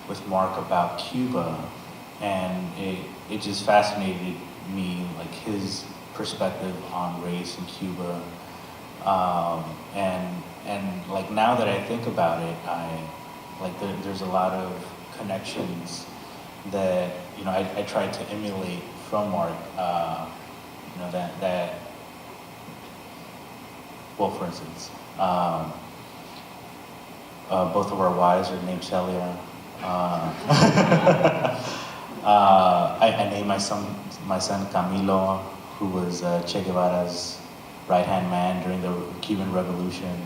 with Mark about Cuba, and it just fascinated me, like his perspective on race in Cuba. And like now that I think about it, there's a lot of connections that, you know, I tried to emulate from Mark, you know, that well, for instance, both of our wives are named Celia. I named my son Camilo, who was Che Guevara's right-hand man during the Cuban Revolution,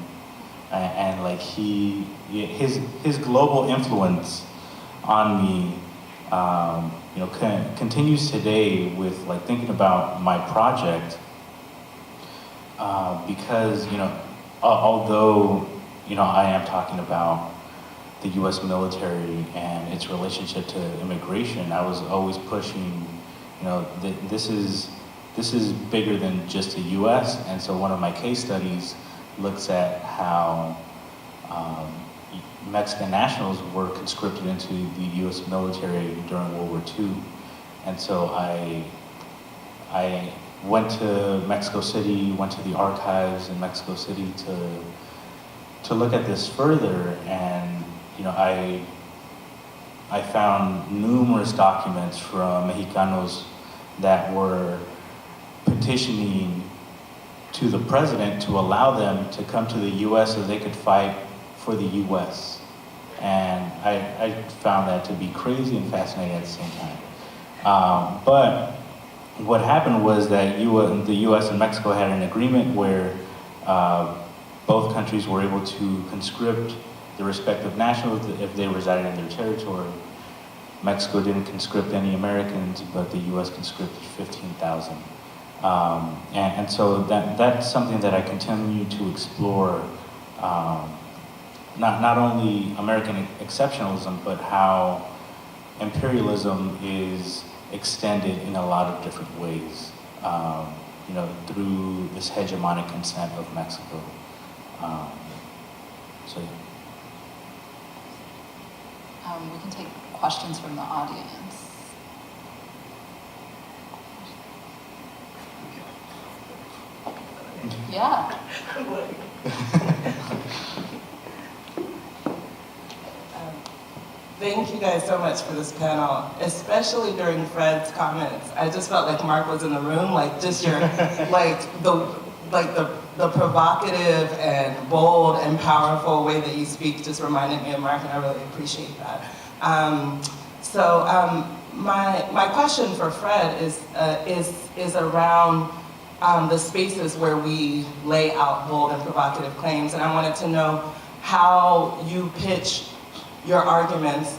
and like his global influence on me, you know, continues today with like thinking about my project. Because, you know, although, you know, I am talking about the U.S. military and its relationship to immigration, I was always pushing, you know, this is bigger than just the U.S. And so one of my case studies looks at how Mexican nationals were conscripted into the U.S. military during World War II. And so I went to Mexico City, went to the archives in Mexico City to look at this further, and you know, I found numerous documents from Mexicanos that were petitioning to the president to allow them to come to the U.S. so they could fight for the U.S. And I found that to be crazy and fascinating at the same time. But what happened was that the U.S. and Mexico had an agreement where both countries were able to conscript the respective nationals if they resided in their territory. Mexico didn't conscript any Americans, but the U.S. conscripted 15,000. And so that's something that I continue to explore, not only American exceptionalism, but how imperialism is extended in a lot of different ways, you know, through this hegemonic consent of Mexico. So yeah. We can take questions from the audience. Yeah. Thank you guys so much for this panel, especially during Fred's comments. I just felt like Mark was in the room, like just your, the provocative and bold and powerful way that you speak just reminded me of Mark, and I really appreciate that. My question for Fred is around the spaces where we lay out bold and provocative claims, and I wanted to know how you pitch your arguments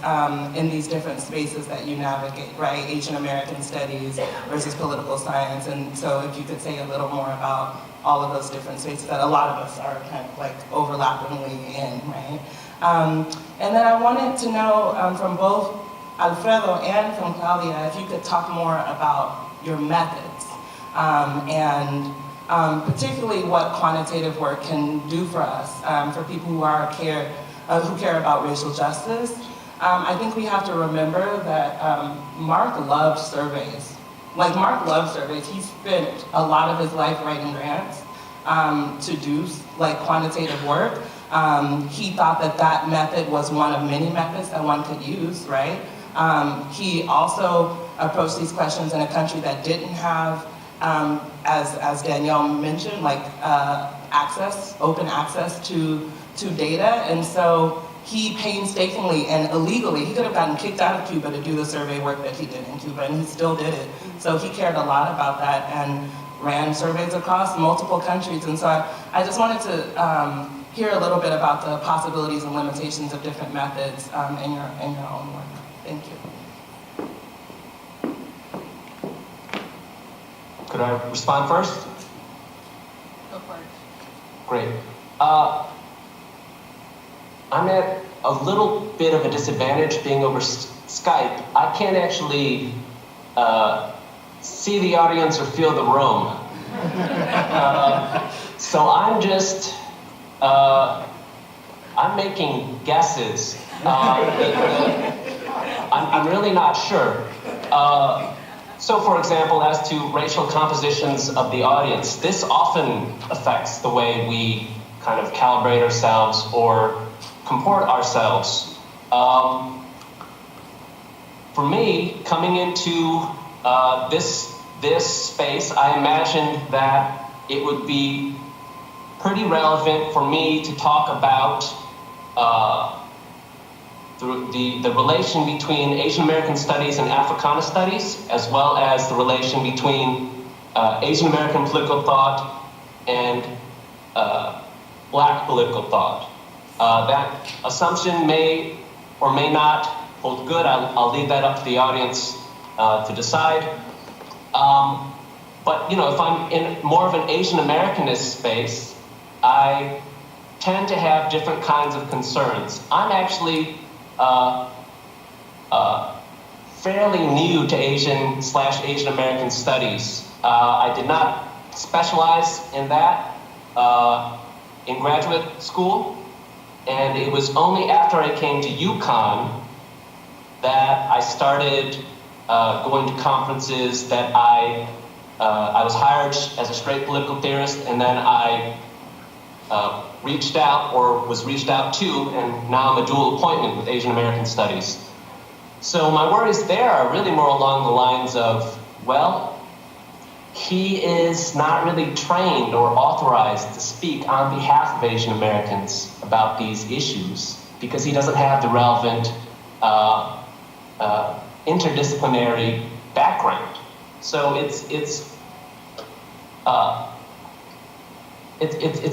in these different spaces that you navigate, right? Asian American studies versus political science. And so if you could say a little more about all of those different spaces that a lot of us are kind of like overlappingly in, right? And then I wanted to know from both Alfredo and from Claudia, if you could talk more about your methods and particularly what quantitative work can do for us, for people who care about racial justice. I think we have to remember that Mark loved surveys. Like, Mark loved surveys. He spent a lot of his life writing grants to do like quantitative work. He thought that method was one of many methods that one could use, right? He also approached these questions in a country that didn't have, as Danielle mentioned, like open access to data, and so he painstakingly and illegally, he could have gotten kicked out of Cuba to do the survey work that he did in Cuba, and he still did it. So he cared a lot about that and ran surveys across multiple countries. And so I just wanted to hear a little bit about the possibilities and limitations of different methods in your own work. Thank you. Could I respond first? Go for it. Great. I'm at a little bit of a disadvantage being over Skype. I can't actually see the audience or feel the room. So I'm just, I'm making guesses. I'm really not sure. So for example, as to racial compositions of the audience, this often affects the way we kind of calibrate ourselves or comport ourselves. For me, coming into this space, I imagined that it would be pretty relevant for me to talk about the relation between Asian American studies and Africana studies, as well as the relation between Asian American political thought and Black political thought. That assumption may or may not hold good. I'll leave that up to the audience to decide. But you know, if I'm in more of an Asian Americanist space, I tend to have different kinds of concerns. I'm actually fairly new to Asian/Asian American studies. I did not specialize in that in graduate school, and it was only after I came to UConn that I started going to conferences, that I was hired as a straight political theorist, and then I reached out or was reached out to, and now I'm a dual appointment with Asian American Studies. So my worries there are really more along the lines of, well, he is not really trained or authorized to speak on behalf of Asian Americans about these issues because he doesn't have the relevant interdisciplinary background. So it's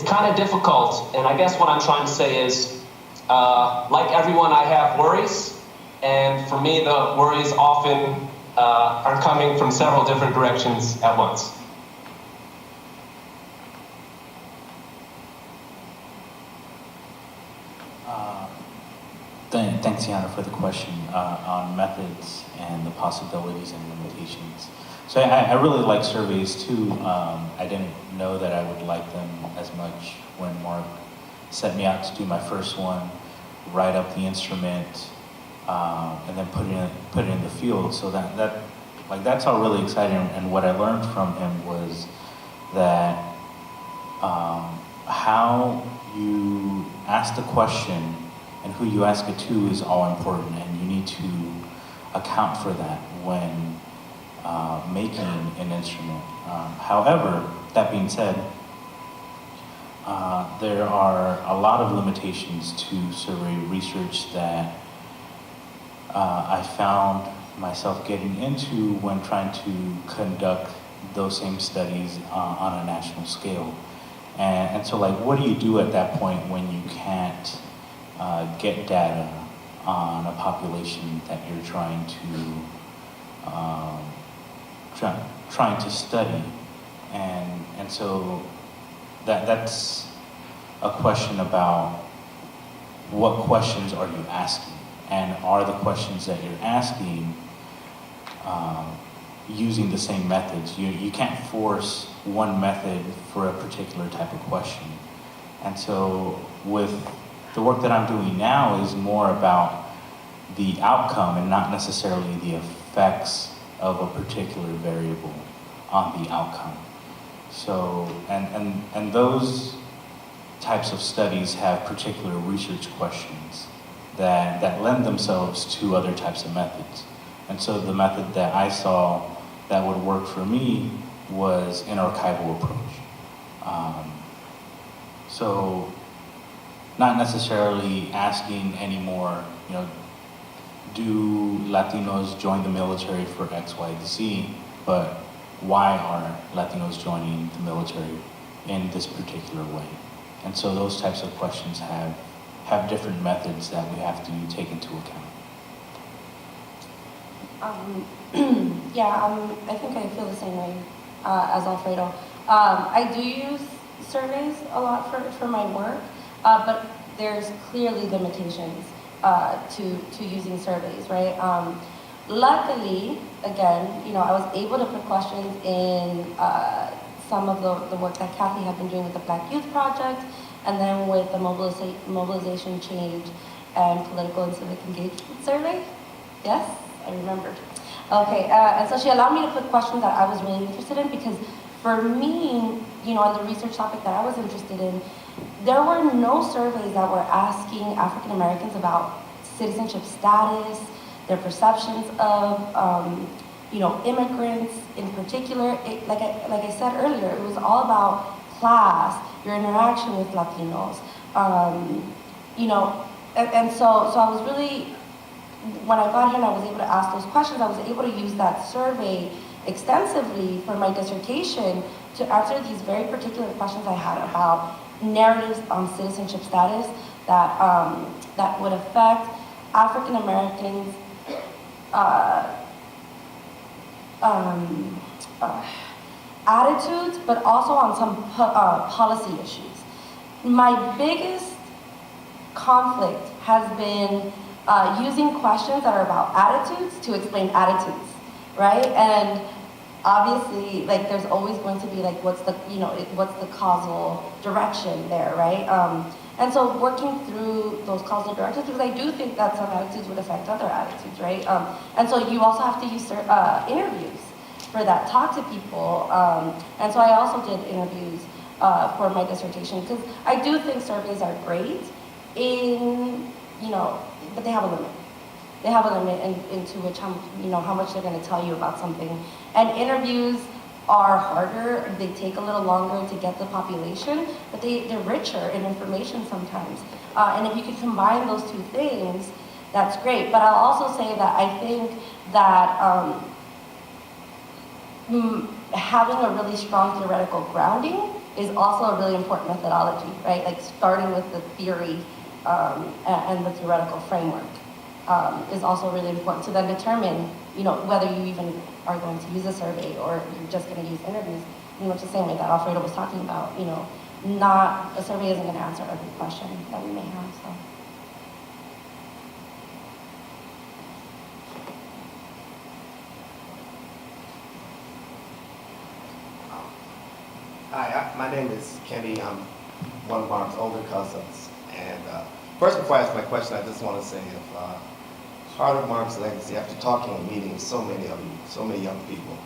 kind of difficult, and I guess what I'm trying to say is, like everyone, I have worries, and for me, the worries often are coming from several different directions at once. Thanks, Yana, for the question on methods and the possibilities and limitations. So I really like surveys too. I didn't know that I would like them as much when Mark set me out to do my first one, write up the instrument, and then put it in the field. So that's all really exciting. And what I learned from him was that how you ask the question and who you ask it to is all important, and you need to account for that when making an instrument. However, that being said, there are a lot of limitations to survey research that I found myself getting into when trying to conduct those same studies on a national scale. And so, like, what do you do at that point when you can't get data on a population that you're trying to study? And so that's a question about what questions are you asking, and are the questions that you're asking using the same methods. You can't force one method for a particular type of question. And so with the work that I'm doing now is more about the outcome and not necessarily the effects of a particular variable on the outcome. So, and those types of studies have particular research questions that lend themselves to other types of methods. And so the method that I saw that would work for me was an archival approach. So not necessarily asking anymore, do Latinos join the military for X, Y, Z, but why are Latinos joining the military in this particular way? And so those types of questions have different methods that we have to take into account. I think I feel the same way as Alfredo. I do use surveys a lot for my work, but there's clearly limitations to using surveys, right? Luckily, again, I was able to put questions in some of the work that Kathy had been doing with the Black Youth Project, and then with the Mobilization Change and Political and Civic Engagement Survey. Yes, I remembered. Okay, and so she allowed me to put questions that I was really interested in, because for me, on the research topic that I was interested in, there were no surveys that were asking African Americans about citizenship status, their perceptions of, immigrants in particular. Like I said earlier, it was all about class, your interaction with Latinos, and so I was really, when I got here and I was able to ask those questions, I was able to use that survey extensively for my dissertation to answer these very particular questions I had about narratives on citizenship status that would affect African Americans' attitudes, but also on some policy issues. My biggest conflict has been using questions that are about attitudes to explain attitudes, right? And obviously, there's always going to be what's the causal direction there, right? And so working through those causal directions, because I do think that some attitudes would affect other attitudes, right? And so you also have to use interviews for that, talk to people. And so I also did interviews for my dissertation, because I do think surveys are great but they have a limit. They have a limit into which how much they're going to tell you about something. And interviews are harder. They take a little longer to get the population, but they're richer in information sometimes. And if you can combine those two things, that's great. But I'll also say that I think that having a really strong theoretical grounding is also a really important methodology, right? Starting with the theory and the theoretical framework is also really important to then determine, whether you even are going to use a survey or you're just going to use interviews. It's the same way that Alfredo was talking about. Not a survey isn't going to answer every question that we may have. So. Hi, my name is Kenny. I'm one of Mark's older cousins. And first, before I ask my question, I just want to say, part of Mark's legacy, after talking and meeting so many of you, so many young people,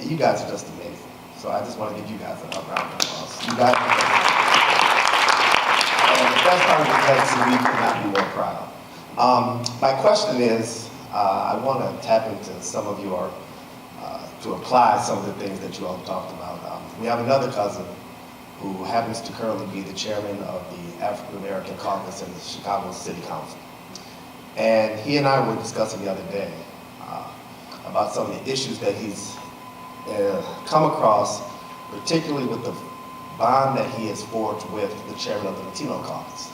you guys are just amazing. So I just want to give you guys a round of applause. You guys are amazing. And that's part of the legacy we could not be more proud. My question is, I want to tap into some of your, to apply some of the things that you all talked about. We have another cousin who happens to currently be the chairman of the African American Caucus in the Chicago City Council. And he and I were discussing the other day about some of the issues that he's come across, particularly with the bond that he has forged with the chairman of the Latino Caucus.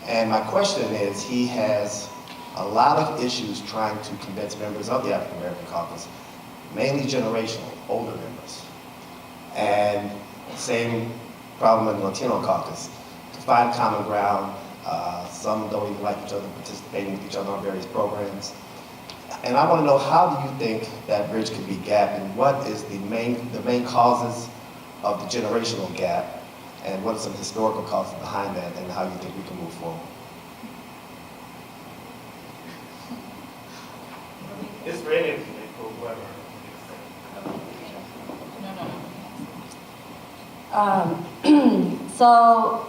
And my question is, he has a lot of issues trying to convince members of the African American Caucus, mainly generational, older members. And same problem in the Latino Caucus, to find common ground. Some don't even like each other, participating with each other on various programs. And I want to know, how do you think that bridge can be gapped, and what is the main causes of the generational gap, and what are some historical causes behind that, and how you think we can move forward? It's ready for whoever. So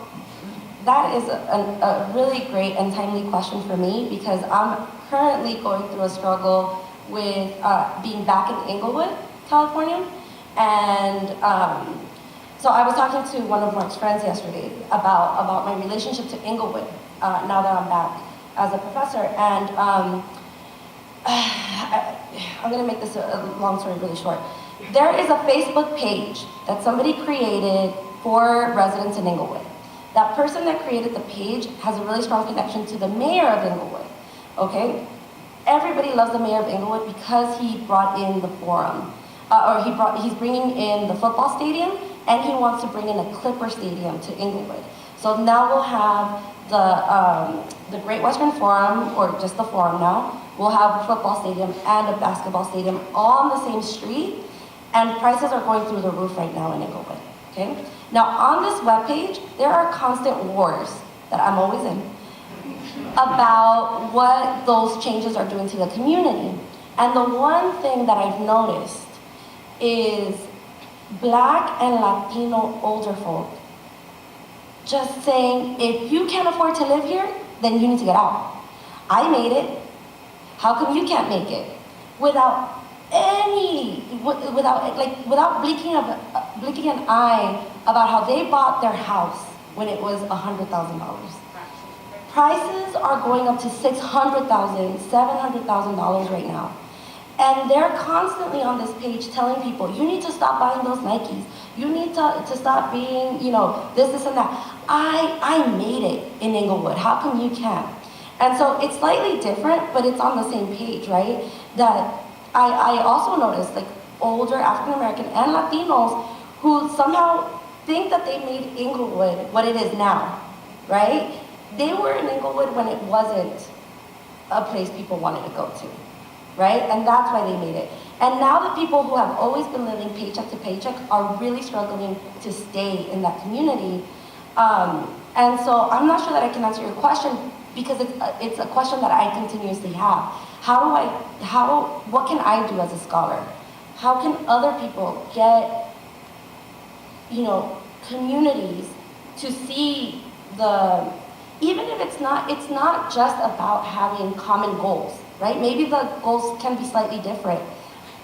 that is a really great and timely question for me, because I'm currently going through a struggle with being back in Inglewood, California. And so I was talking to one of Mark's friends yesterday about my relationship to Inglewood now that I'm back as a professor. And I'm gonna make this a long story really short. There is a Facebook page that somebody created for residents in Inglewood. That person that created the page has a really strong connection to the mayor of Inglewood, okay? Everybody loves the mayor of Inglewood because he brought in the forum, he's bringing in the football stadium, and he wants to bring in a Clipper stadium to Inglewood. So now we'll have the Great Western Forum, or just the forum now. We'll have a football stadium and a basketball stadium all on the same street, and prices are going through the roof right now in Inglewood, okay? Now on this webpage, there are constant wars that I'm always in about what those changes are doing to the community. And the one thing that I've noticed is Black and Latino older folk just saying, if you can't afford to live here, then you need to get out. I made it. How come you can't make it? Without blinking an eye about how they bought their house when it was $100,000. Prices are going up to $600,000, $700,000 right now. And they're constantly on this page telling people, you need to stop buying those Nikes. You need to stop being, this and that. I made it in Inglewood. How come you can't? And so it's slightly different, but it's on the same page, right? That I also noticed, like, older African American and Latinos who somehow think that they made Inglewood what it is now, right? They were in Inglewood when it wasn't a place people wanted to go to, right? And that's why they made it. And now the people who have always been living paycheck to paycheck are really struggling to stay in that community. And so I'm not sure that I can answer your question, because it's a question that I continuously have. What can I do as a scholar? How can other people get, communities to see even if it's not just about having common goals, right? Maybe the goals can be slightly different.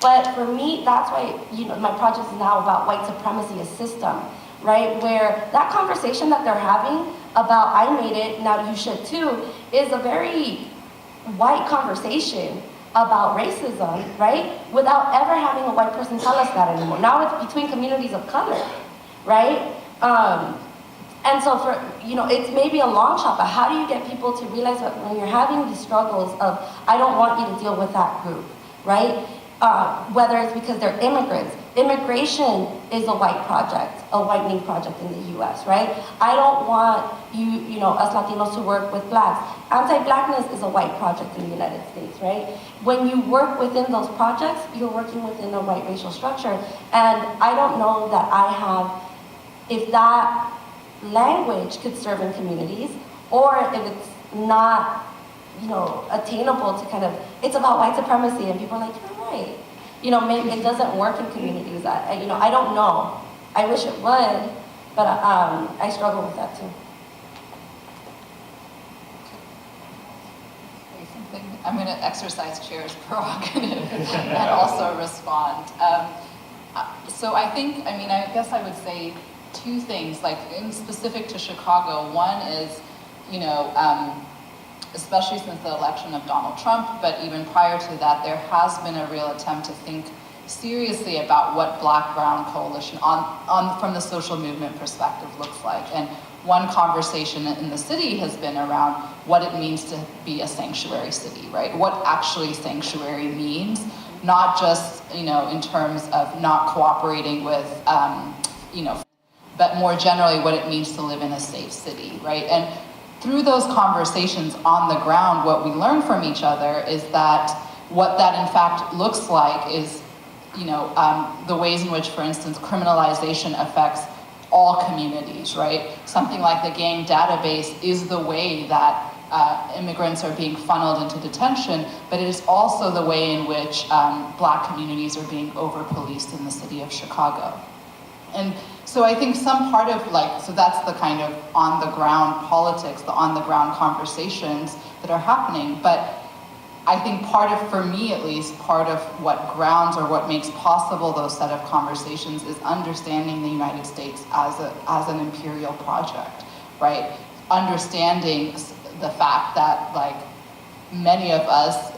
But for me, that's why, my project is now about white supremacy, a system, right? Where that conversation that they're having about I made it, now you should too, is a very white conversation about racism, right? Without ever having a white person tell us that anymore. Now it's between communities of color, right? And so it's maybe a long shot, but how do you get people to realize that when you're having these struggles of, I don't want you to deal with that group, right? Whether it's because they're immigrants. Immigration is a white project, a whitening project in the US, right? I don't want us Latinos to work with blacks. Anti-blackness is a white project in the United States, right? When you work within those projects, you're working within a white racial structure. And I don't know that if that language could serve in communities, or if it's not, attainable to it's about white supremacy, and people are like, you're right. Maybe it doesn't work in communities. I don't know. I wish it would, but I struggle with that too. Say something. I'm going to exercise chair's prerogative and also respond. So I guess I would say two things, like in specific to Chicago. One is, especially since the election of Donald Trump, but even prior to that, there has been a real attempt to think seriously about what Black-Brown coalition from the social movement perspective looks like. And one conversation in the city has been around what it means to be a sanctuary city, right? What actually sanctuary means, not just, in terms of not cooperating with, but more generally what it means to live in a safe city, right? And through those conversations on the ground, what we learn from each other is that what that in fact looks like is, the ways in which, for instance, criminalization affects all communities, right? Something like the gang database is the way that immigrants are being funneled into detention, but it is also the way in which Black communities are being over-policed in the city of Chicago. And so I think some part of so that's the kind of on the ground politics, the on the ground conversations that are happening. But I think for me at least, part of what grounds or what makes possible those set of conversations is understanding the United States as an imperial project, right? Understanding the fact that many of us,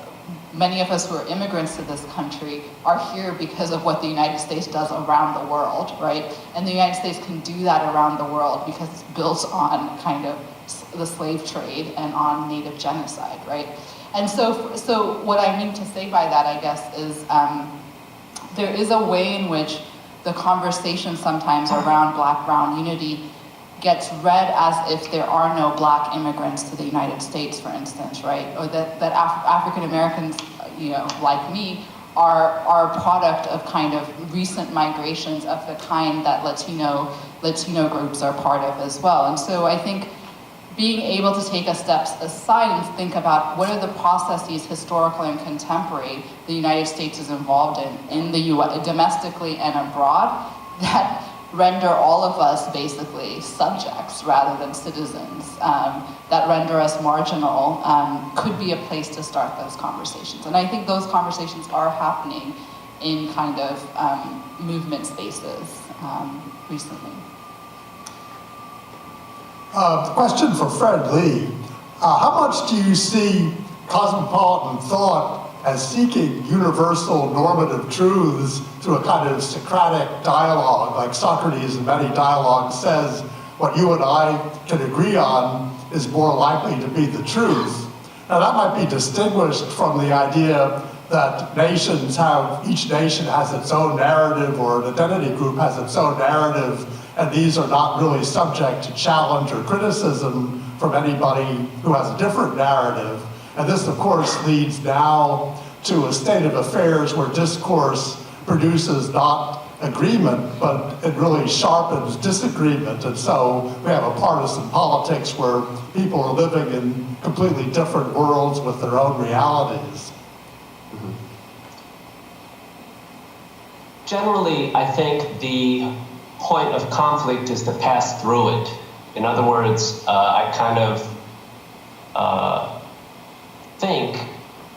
many of us who are immigrants to this country are here because of what the United States does around the world, right? And the United States can do that around the world because it's built on kind of the slave trade and on native genocide, right? And so what I mean to say by that, I guess, is there is a way in which the conversation sometimes around Black-Brown unity gets read as if there are no Black immigrants to the United States, for instance, right? Or that African Americans, like me, are a product of kind of recent migrations of the kind that Latino groups are part of as well. And so I think being able to take a step aside and think about what are the processes, historical and contemporary, the United States is involved in the U.S., domestically and abroad, that render all of us basically subjects rather than citizens, that render us marginal, could be a place to start those conversations. And I think those conversations are happening in kind of movement spaces recently. Question for Fred Lee. How much do you see cosmopolitan thought as seeking universal normative truths through a kind of Socratic dialogue, like Socrates in many dialogues says, what you and I can agree on is more likely to be the truth? Now that might be distinguished from the idea that each nation has its own narrative, or an identity group has its own narrative, and these are not really subject to challenge or criticism from anybody who has a different narrative. And this, of course, leads now to a state of affairs where discourse produces not agreement, but it really sharpens disagreement. And so we have a partisan politics where people are living in completely different worlds with their own realities. Generally, I think the point of conflict is to pass through it. In other words, I kind of think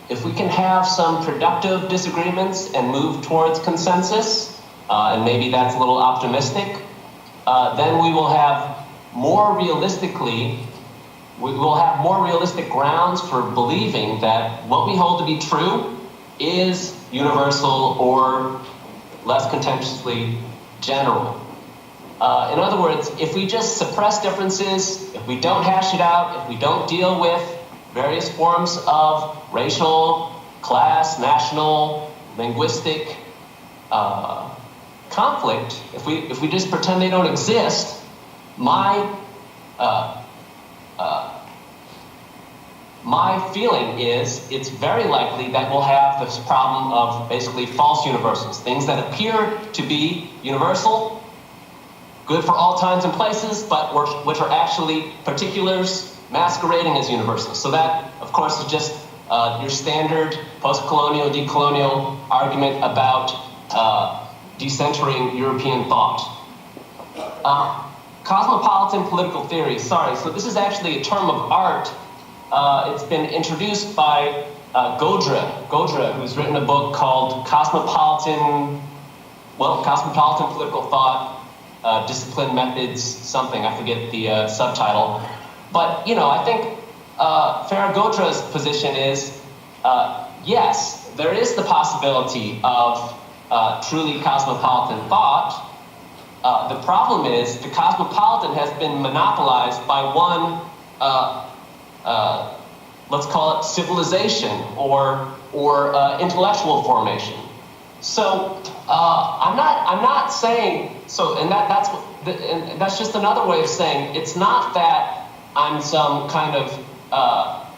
if we can have some productive disagreements and move towards consensus, and maybe that's a little optimistic, then we will have more realistic grounds for believing that what we hold to be true is universal or less contentiously general. In other words, if we just suppress differences, if we don't hash it out, if we don't deal with various forms of racial, class, national, linguistic conflict, if we just pretend they don't exist, my feeling is it's very likely that we'll have this problem of basically false universals, things that appear to be universal, good for all times and places, but which are actually particulars masquerading as universal. So that, of course, is just your standard post-colonial, decolonial argument about decentering European thought. Cosmopolitan political theory, so this is actually a term of art. It's been introduced by Godre, who's written a book called Cosmopolitan Political Thought, Discipline Methods, something, I forget the subtitle. But, I think Farah Godre's position is, yes, there is the possibility of truly cosmopolitan thought. The problem is the cosmopolitan has been monopolized by one, let's call it civilization or intellectual formation. So I'm not saying so, and that's just another way of saying it's not that I'm some kind of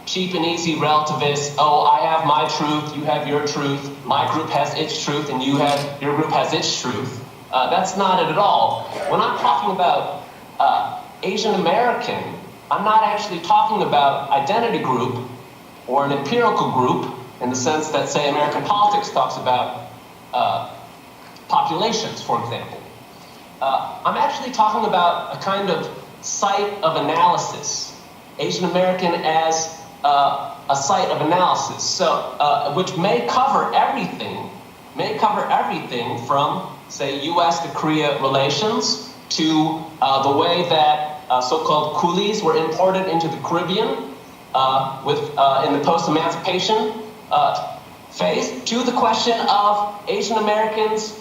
cheap and easy relativist. Oh, I have my truth, you have your truth, my group has its truth, and your group has its truth. That's not it at all. When I'm talking about Asian American, I'm not actually talking about identity group or an empirical group in the sense that, say, American politics talks about populations, for example. I'm actually talking about a kind of site of analysis, Asian American as a site of analysis, so which may cover everything from, say, U.S. to Korea relations to the way that so-called coolies were imported into the Caribbean in the post-emancipation phase to the question of Asian Americans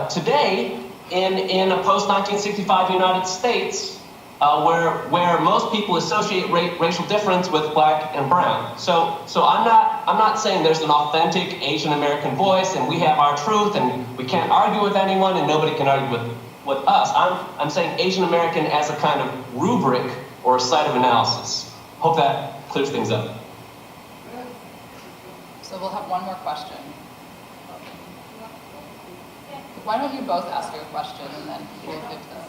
today in a post-1965 United States where most people associate racial difference with black and brown. So I'm not saying there's an authentic Asian American voice and we have our truth and we can't argue with anyone and nobody can argue with us. I'm saying Asian American as a kind of rubric or a site of analysis. Hope that clears things up. So we'll have one more question. Why don't you both ask your question and then we'll give the...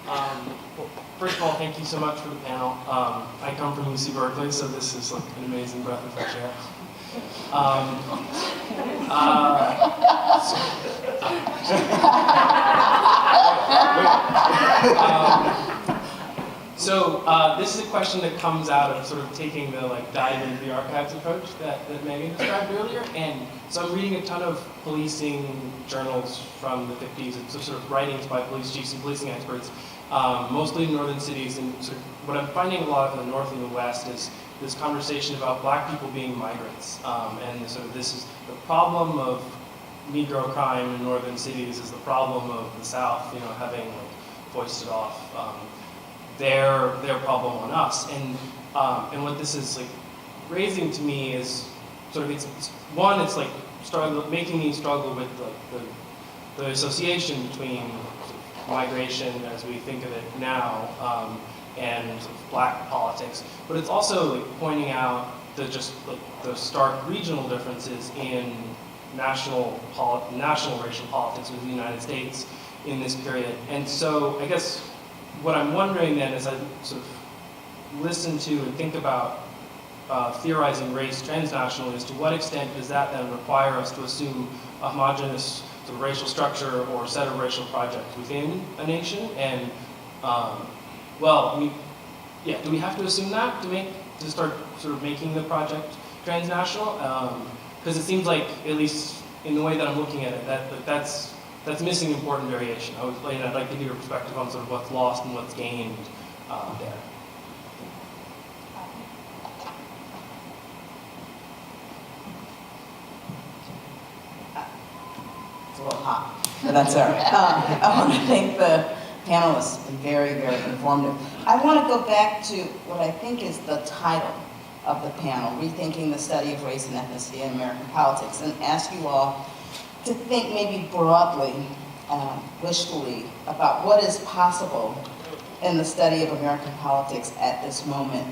Well, first of all, thank you so much for the panel. I come from UC Berkeley, so this is like an amazing breath of fresh air. So this is a question that comes out of sort of taking the dive into the archives approach that Megan described earlier. And so I'm reading a ton of policing journals from the 50s and sort of writings by police chiefs and policing experts, mostly in northern cities. And sort of what I'm finding a lot in the north and the west is this conversation about black people being migrants. And sort of this is the problem of Negro crime in northern cities is the problem of the South, having foisted off their problem on us. And what this is raising to me is sort of it's making me struggle with the association between migration as we think of it now and black politics. But it's also pointing out the stark regional differences in national racial politics within the United States in this period. And so I guess what I'm wondering then as I sort of listen to and think about theorizing race transnationally is to what extent does that then require us to assume a homogeneous sort of racial structure or set of racial projects within a nation? And do we have to assume that to start sort of making the project transnational? Because it seems like, at least in the way that I'm looking at it, that's missing important variation. I'd like to hear your perspective on sort of what's lost and what's gained there. It's a little hot, but that's all right. I want to thank the panelists. It's been very, very informative. I want to go back to what I think is the title of the panel, Rethinking the Study of Race and Ethnicity in American Politics, and ask you all to think maybe broadly, wishfully, about what is possible in the study of American politics at this moment.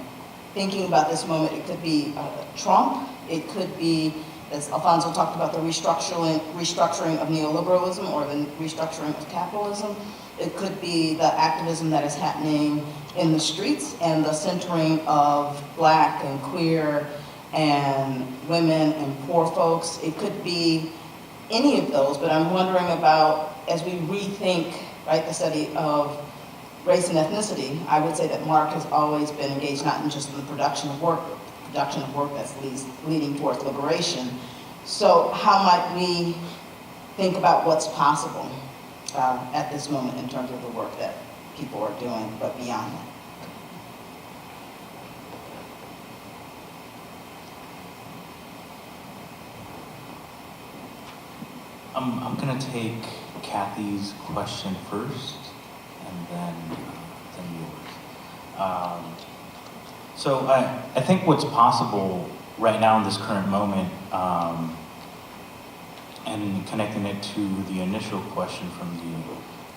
Thinking about this moment, it could be Trump, it could be, as Alfonso talked about, the restructuring of neoliberalism or the restructuring of capitalism. It could be the activism that is happening in the streets and the centering of Black and queer and women and poor folks. It could be any of those, but I'm wondering about, as we rethink, the study of race and ethnicity, I would say that Mark has always been engaged not in just in the production of work, but production of work that's leading towards liberation. So how might we think about what's possible at this moment in terms of the work that people are doing, but beyond that? I'm going to take Kathy's question first, and then yours. So I think what's possible right now in this current moment, and connecting it to the initial question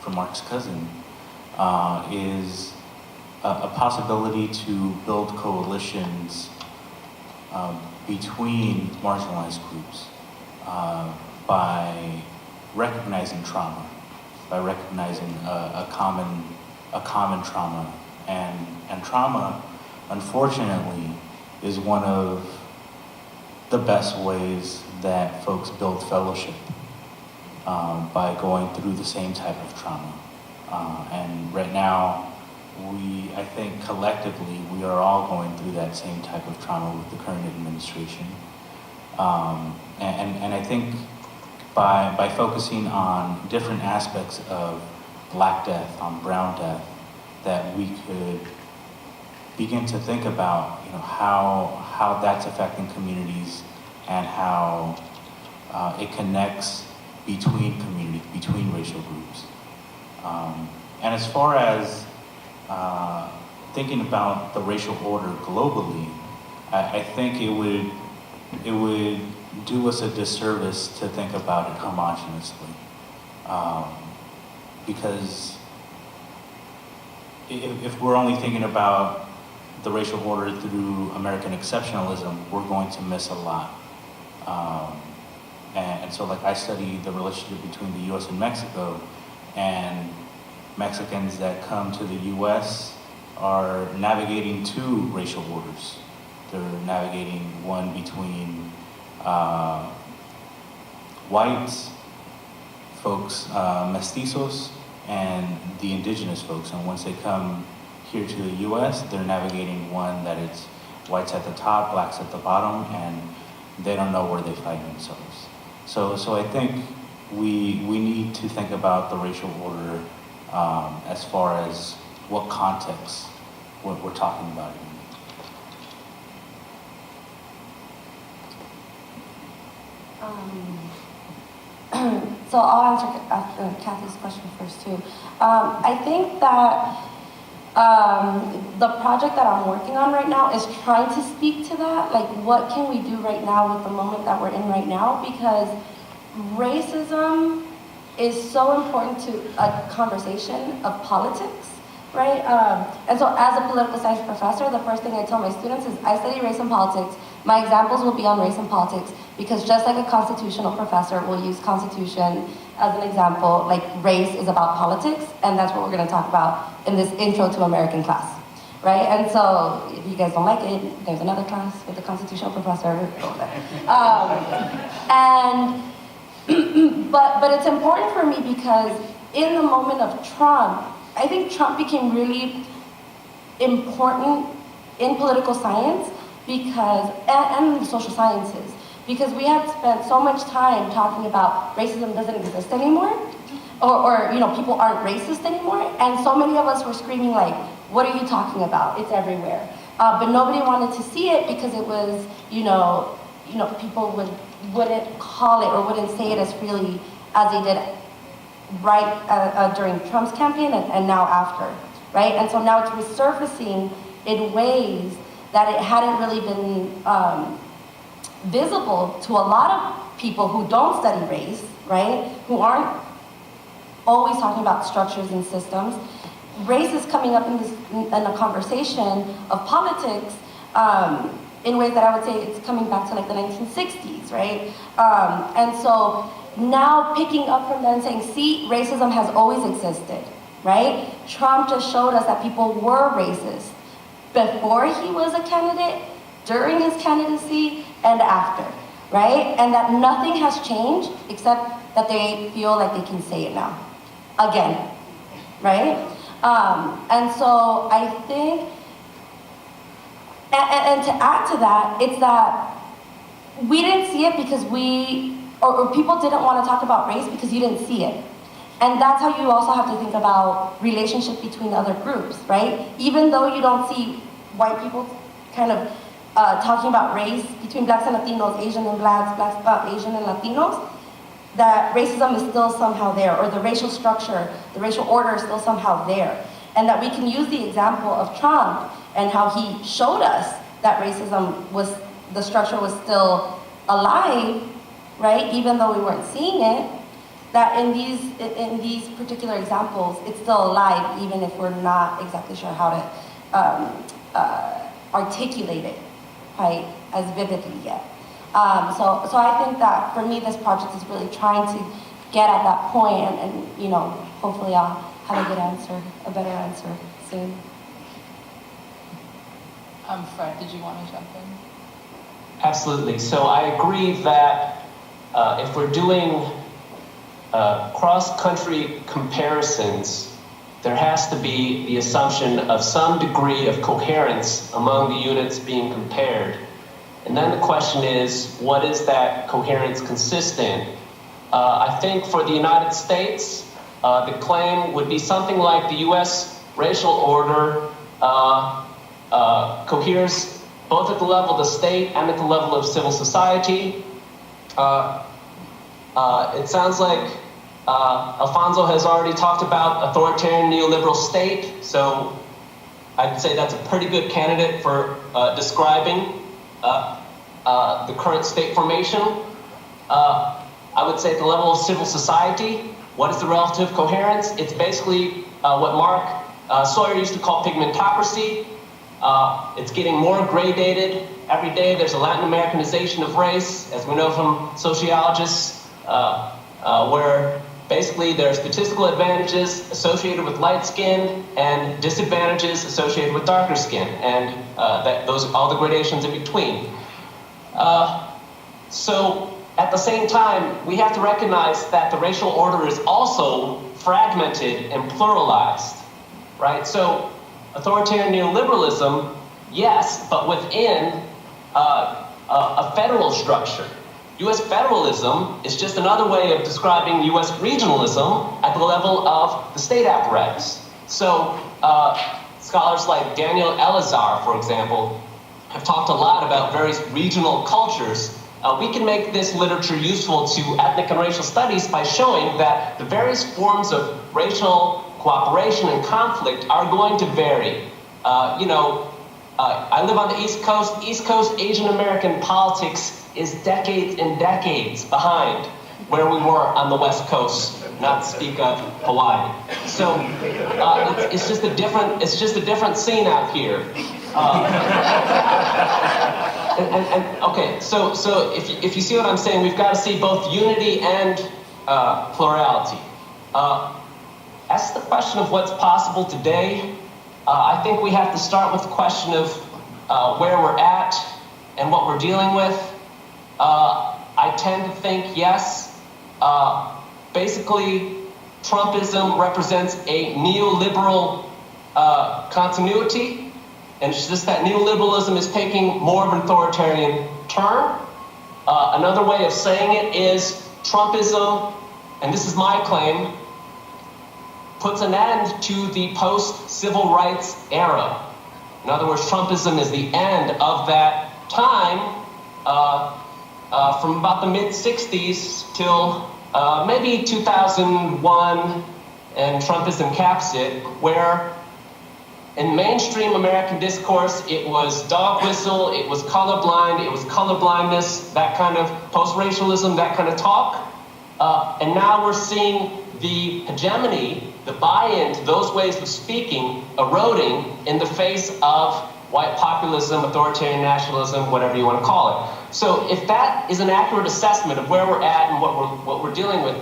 from Mark's cousin, is a possibility to build coalitions between marginalized groups. By recognizing trauma, by recognizing a common trauma, and trauma, unfortunately, is one of the best ways that folks build fellowship, by going through the same type of trauma. And right now, I think collectively, we are all going through that same type of trauma with the current administration. And I think by focusing on different aspects of Black death, on brown death, that we could begin to think about, how that's affecting communities and how it connects between communities, between racial groups. And as far as thinking about the racial order globally, I think it would do us a disservice to think about it homogeneously. Because if we're only thinking about the racial order through American exceptionalism, we're going to miss a lot. And so like I study the relationship between the US and Mexico, and Mexicans that come to the US are navigating two racial orders. They're navigating one between white folks, mestizos, and the indigenous folks. And once they come here to the US, they're navigating one that it's whites at the top, blacks at the bottom, and they don't know where they find themselves. So I think we need to think about the racial order as far as what context what we're talking about here. So I'll answer Kathy's question first too. I think that the project that I'm working on right now is trying to speak to that. Like, what can we do right now with the moment that we're in right now? Because racism is so important to a conversation of politics, right? And so as a political science professor, the first thing I tell my students is I study race and politics. My examples will be on race and politics, because just like a constitutional professor will use Constitution as an example, like race is about politics, and that's what we're going to talk about in this intro to American class, right? And so if you guys don't like it, there's another class with the constitutional professor. But it's important for me because in the moment of Trump, I think Trump became really important in political science because, and social sciences, because we had spent so much time talking about racism doesn't exist anymore, or people aren't racist anymore, and so many of us were screaming like, what are you talking about? It's everywhere. But nobody wanted to see it because it was, people wouldn't call it or wouldn't say it as freely as they did right during Trump's campaign and now after, right? And so now it's resurfacing in ways that it hadn't really been visible to a lot of people who don't study race, right? Who aren't always talking about structures and systems. Race is coming up in a conversation of politics in ways that I would say it's coming back to like the 1960s, right? And so now picking up from that and saying, see, racism has always existed, right? Trump just showed us that people were racist before he was a candidate, during his candidacy, and after, right? And that nothing has changed except that they feel like they can say it now, again, right? And so I think, and to add to that, it's that we didn't see it because or people didn't want to talk about race because you didn't see it. And that's how you also have to think about relationship between other groups, right? Even though you don't see white people kind of talking about race between blacks and Latinos, Asian and blacks, Asian and Latinos, that racism is still somehow there, or the racial structure, the racial order is still somehow there. And that we can use the example of Trump and how he showed us that racism the structure was still alive, right? Even though we weren't seeing it, that in these particular examples, it's still alive, even if we're not exactly sure how to articulate it quite as vividly yet. So I think that for me, this project is really trying to get at that point, and hopefully I'll have a good answer, a better answer soon. Fred, did you want to jump in? Absolutely. So I agree that if we're doing cross-country comparisons, there has to be the assumption of some degree of coherence among the units being compared. And then the question is, what is that coherence consistent? I think for the United States, the claim would be something like the US racial order coheres both at the level of the state and at the level of civil society. It sounds like Alfonso has already talked about authoritarian neoliberal state, so I'd say that's a pretty good candidate for describing the current state formation. I would say at the level of civil society, what is the relative coherence? It's basically what Mark Sawyer used to call pigmentocracy. It's getting more gradated. Every day there's a Latin Americanization of race, as we know from sociologists, where basically there are statistical advantages associated with light skin and disadvantages associated with darker skin, and those all the gradations in between. So at the same time, we have to recognize that the racial order is also fragmented and pluralized, right? So authoritarian neoliberalism, yes, but within a federal structure. U.S. federalism is just another way of describing U.S. regionalism at the level of the state apparatus. So scholars like Daniel Elazar, for example, have talked a lot about various regional cultures. We can make this literature useful to ethnic and racial studies by showing that the various forms of racial cooperation and conflict are going to vary. I live on the East Coast. East Coast Asian American politics is decades and decades behind where we were on the West Coast, not to speak of Hawaii. So it's just a different scene out here. Okay, so if you see what I'm saying, we've got to see both unity and plurality. As to the question of what's possible today, I think we have to start with the question of where we're at and what we're dealing with. I tend to think, yes, basically Trumpism represents a neoliberal continuity, and it's just that neoliberalism is taking more of an authoritarian turn. Another way of saying it is Trumpism, and this is my claim, puts an end to the post-civil rights era. In other words, Trumpism is the end of that time from about the mid-60s till maybe 2001, and Trumpism caps it, where in mainstream American discourse, it was dog whistle, it was colorblind, it was colorblindness, that kind of post-racialism, that kind of talk. And now we're seeing the hegemony, the buy-in to those ways of speaking eroding in the face of white populism, authoritarian nationalism, whatever you want to call it. So if that is an accurate assessment of where we're at and what we're dealing with,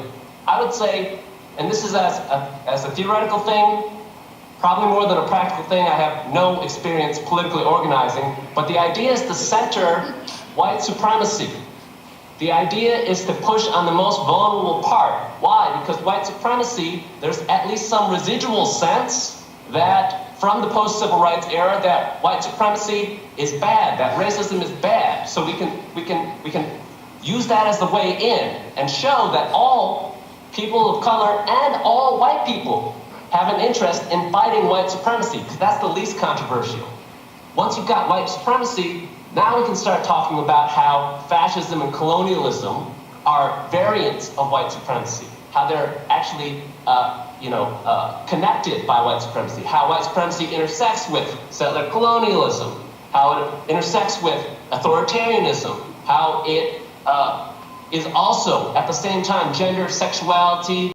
I would say, and this is as a theoretical thing, probably more than a practical thing, I have no experience politically organizing, but the idea is to center white supremacy. The idea is to push on the most vulnerable part. Why? Because white supremacy, there's at least some residual sense that from the post-civil rights era that white supremacy is bad, that racism is bad. So we can use that as the way in and show that all people of color and all white people have an interest in fighting white supremacy, because that's the least controversial. Once you've got white supremacy, now we can start talking about how fascism and colonialism are variants of white supremacy, how they're actually connected by white supremacy, how white supremacy intersects with settler colonialism, how it intersects with authoritarianism, how it is also at the same time gender, sexuality,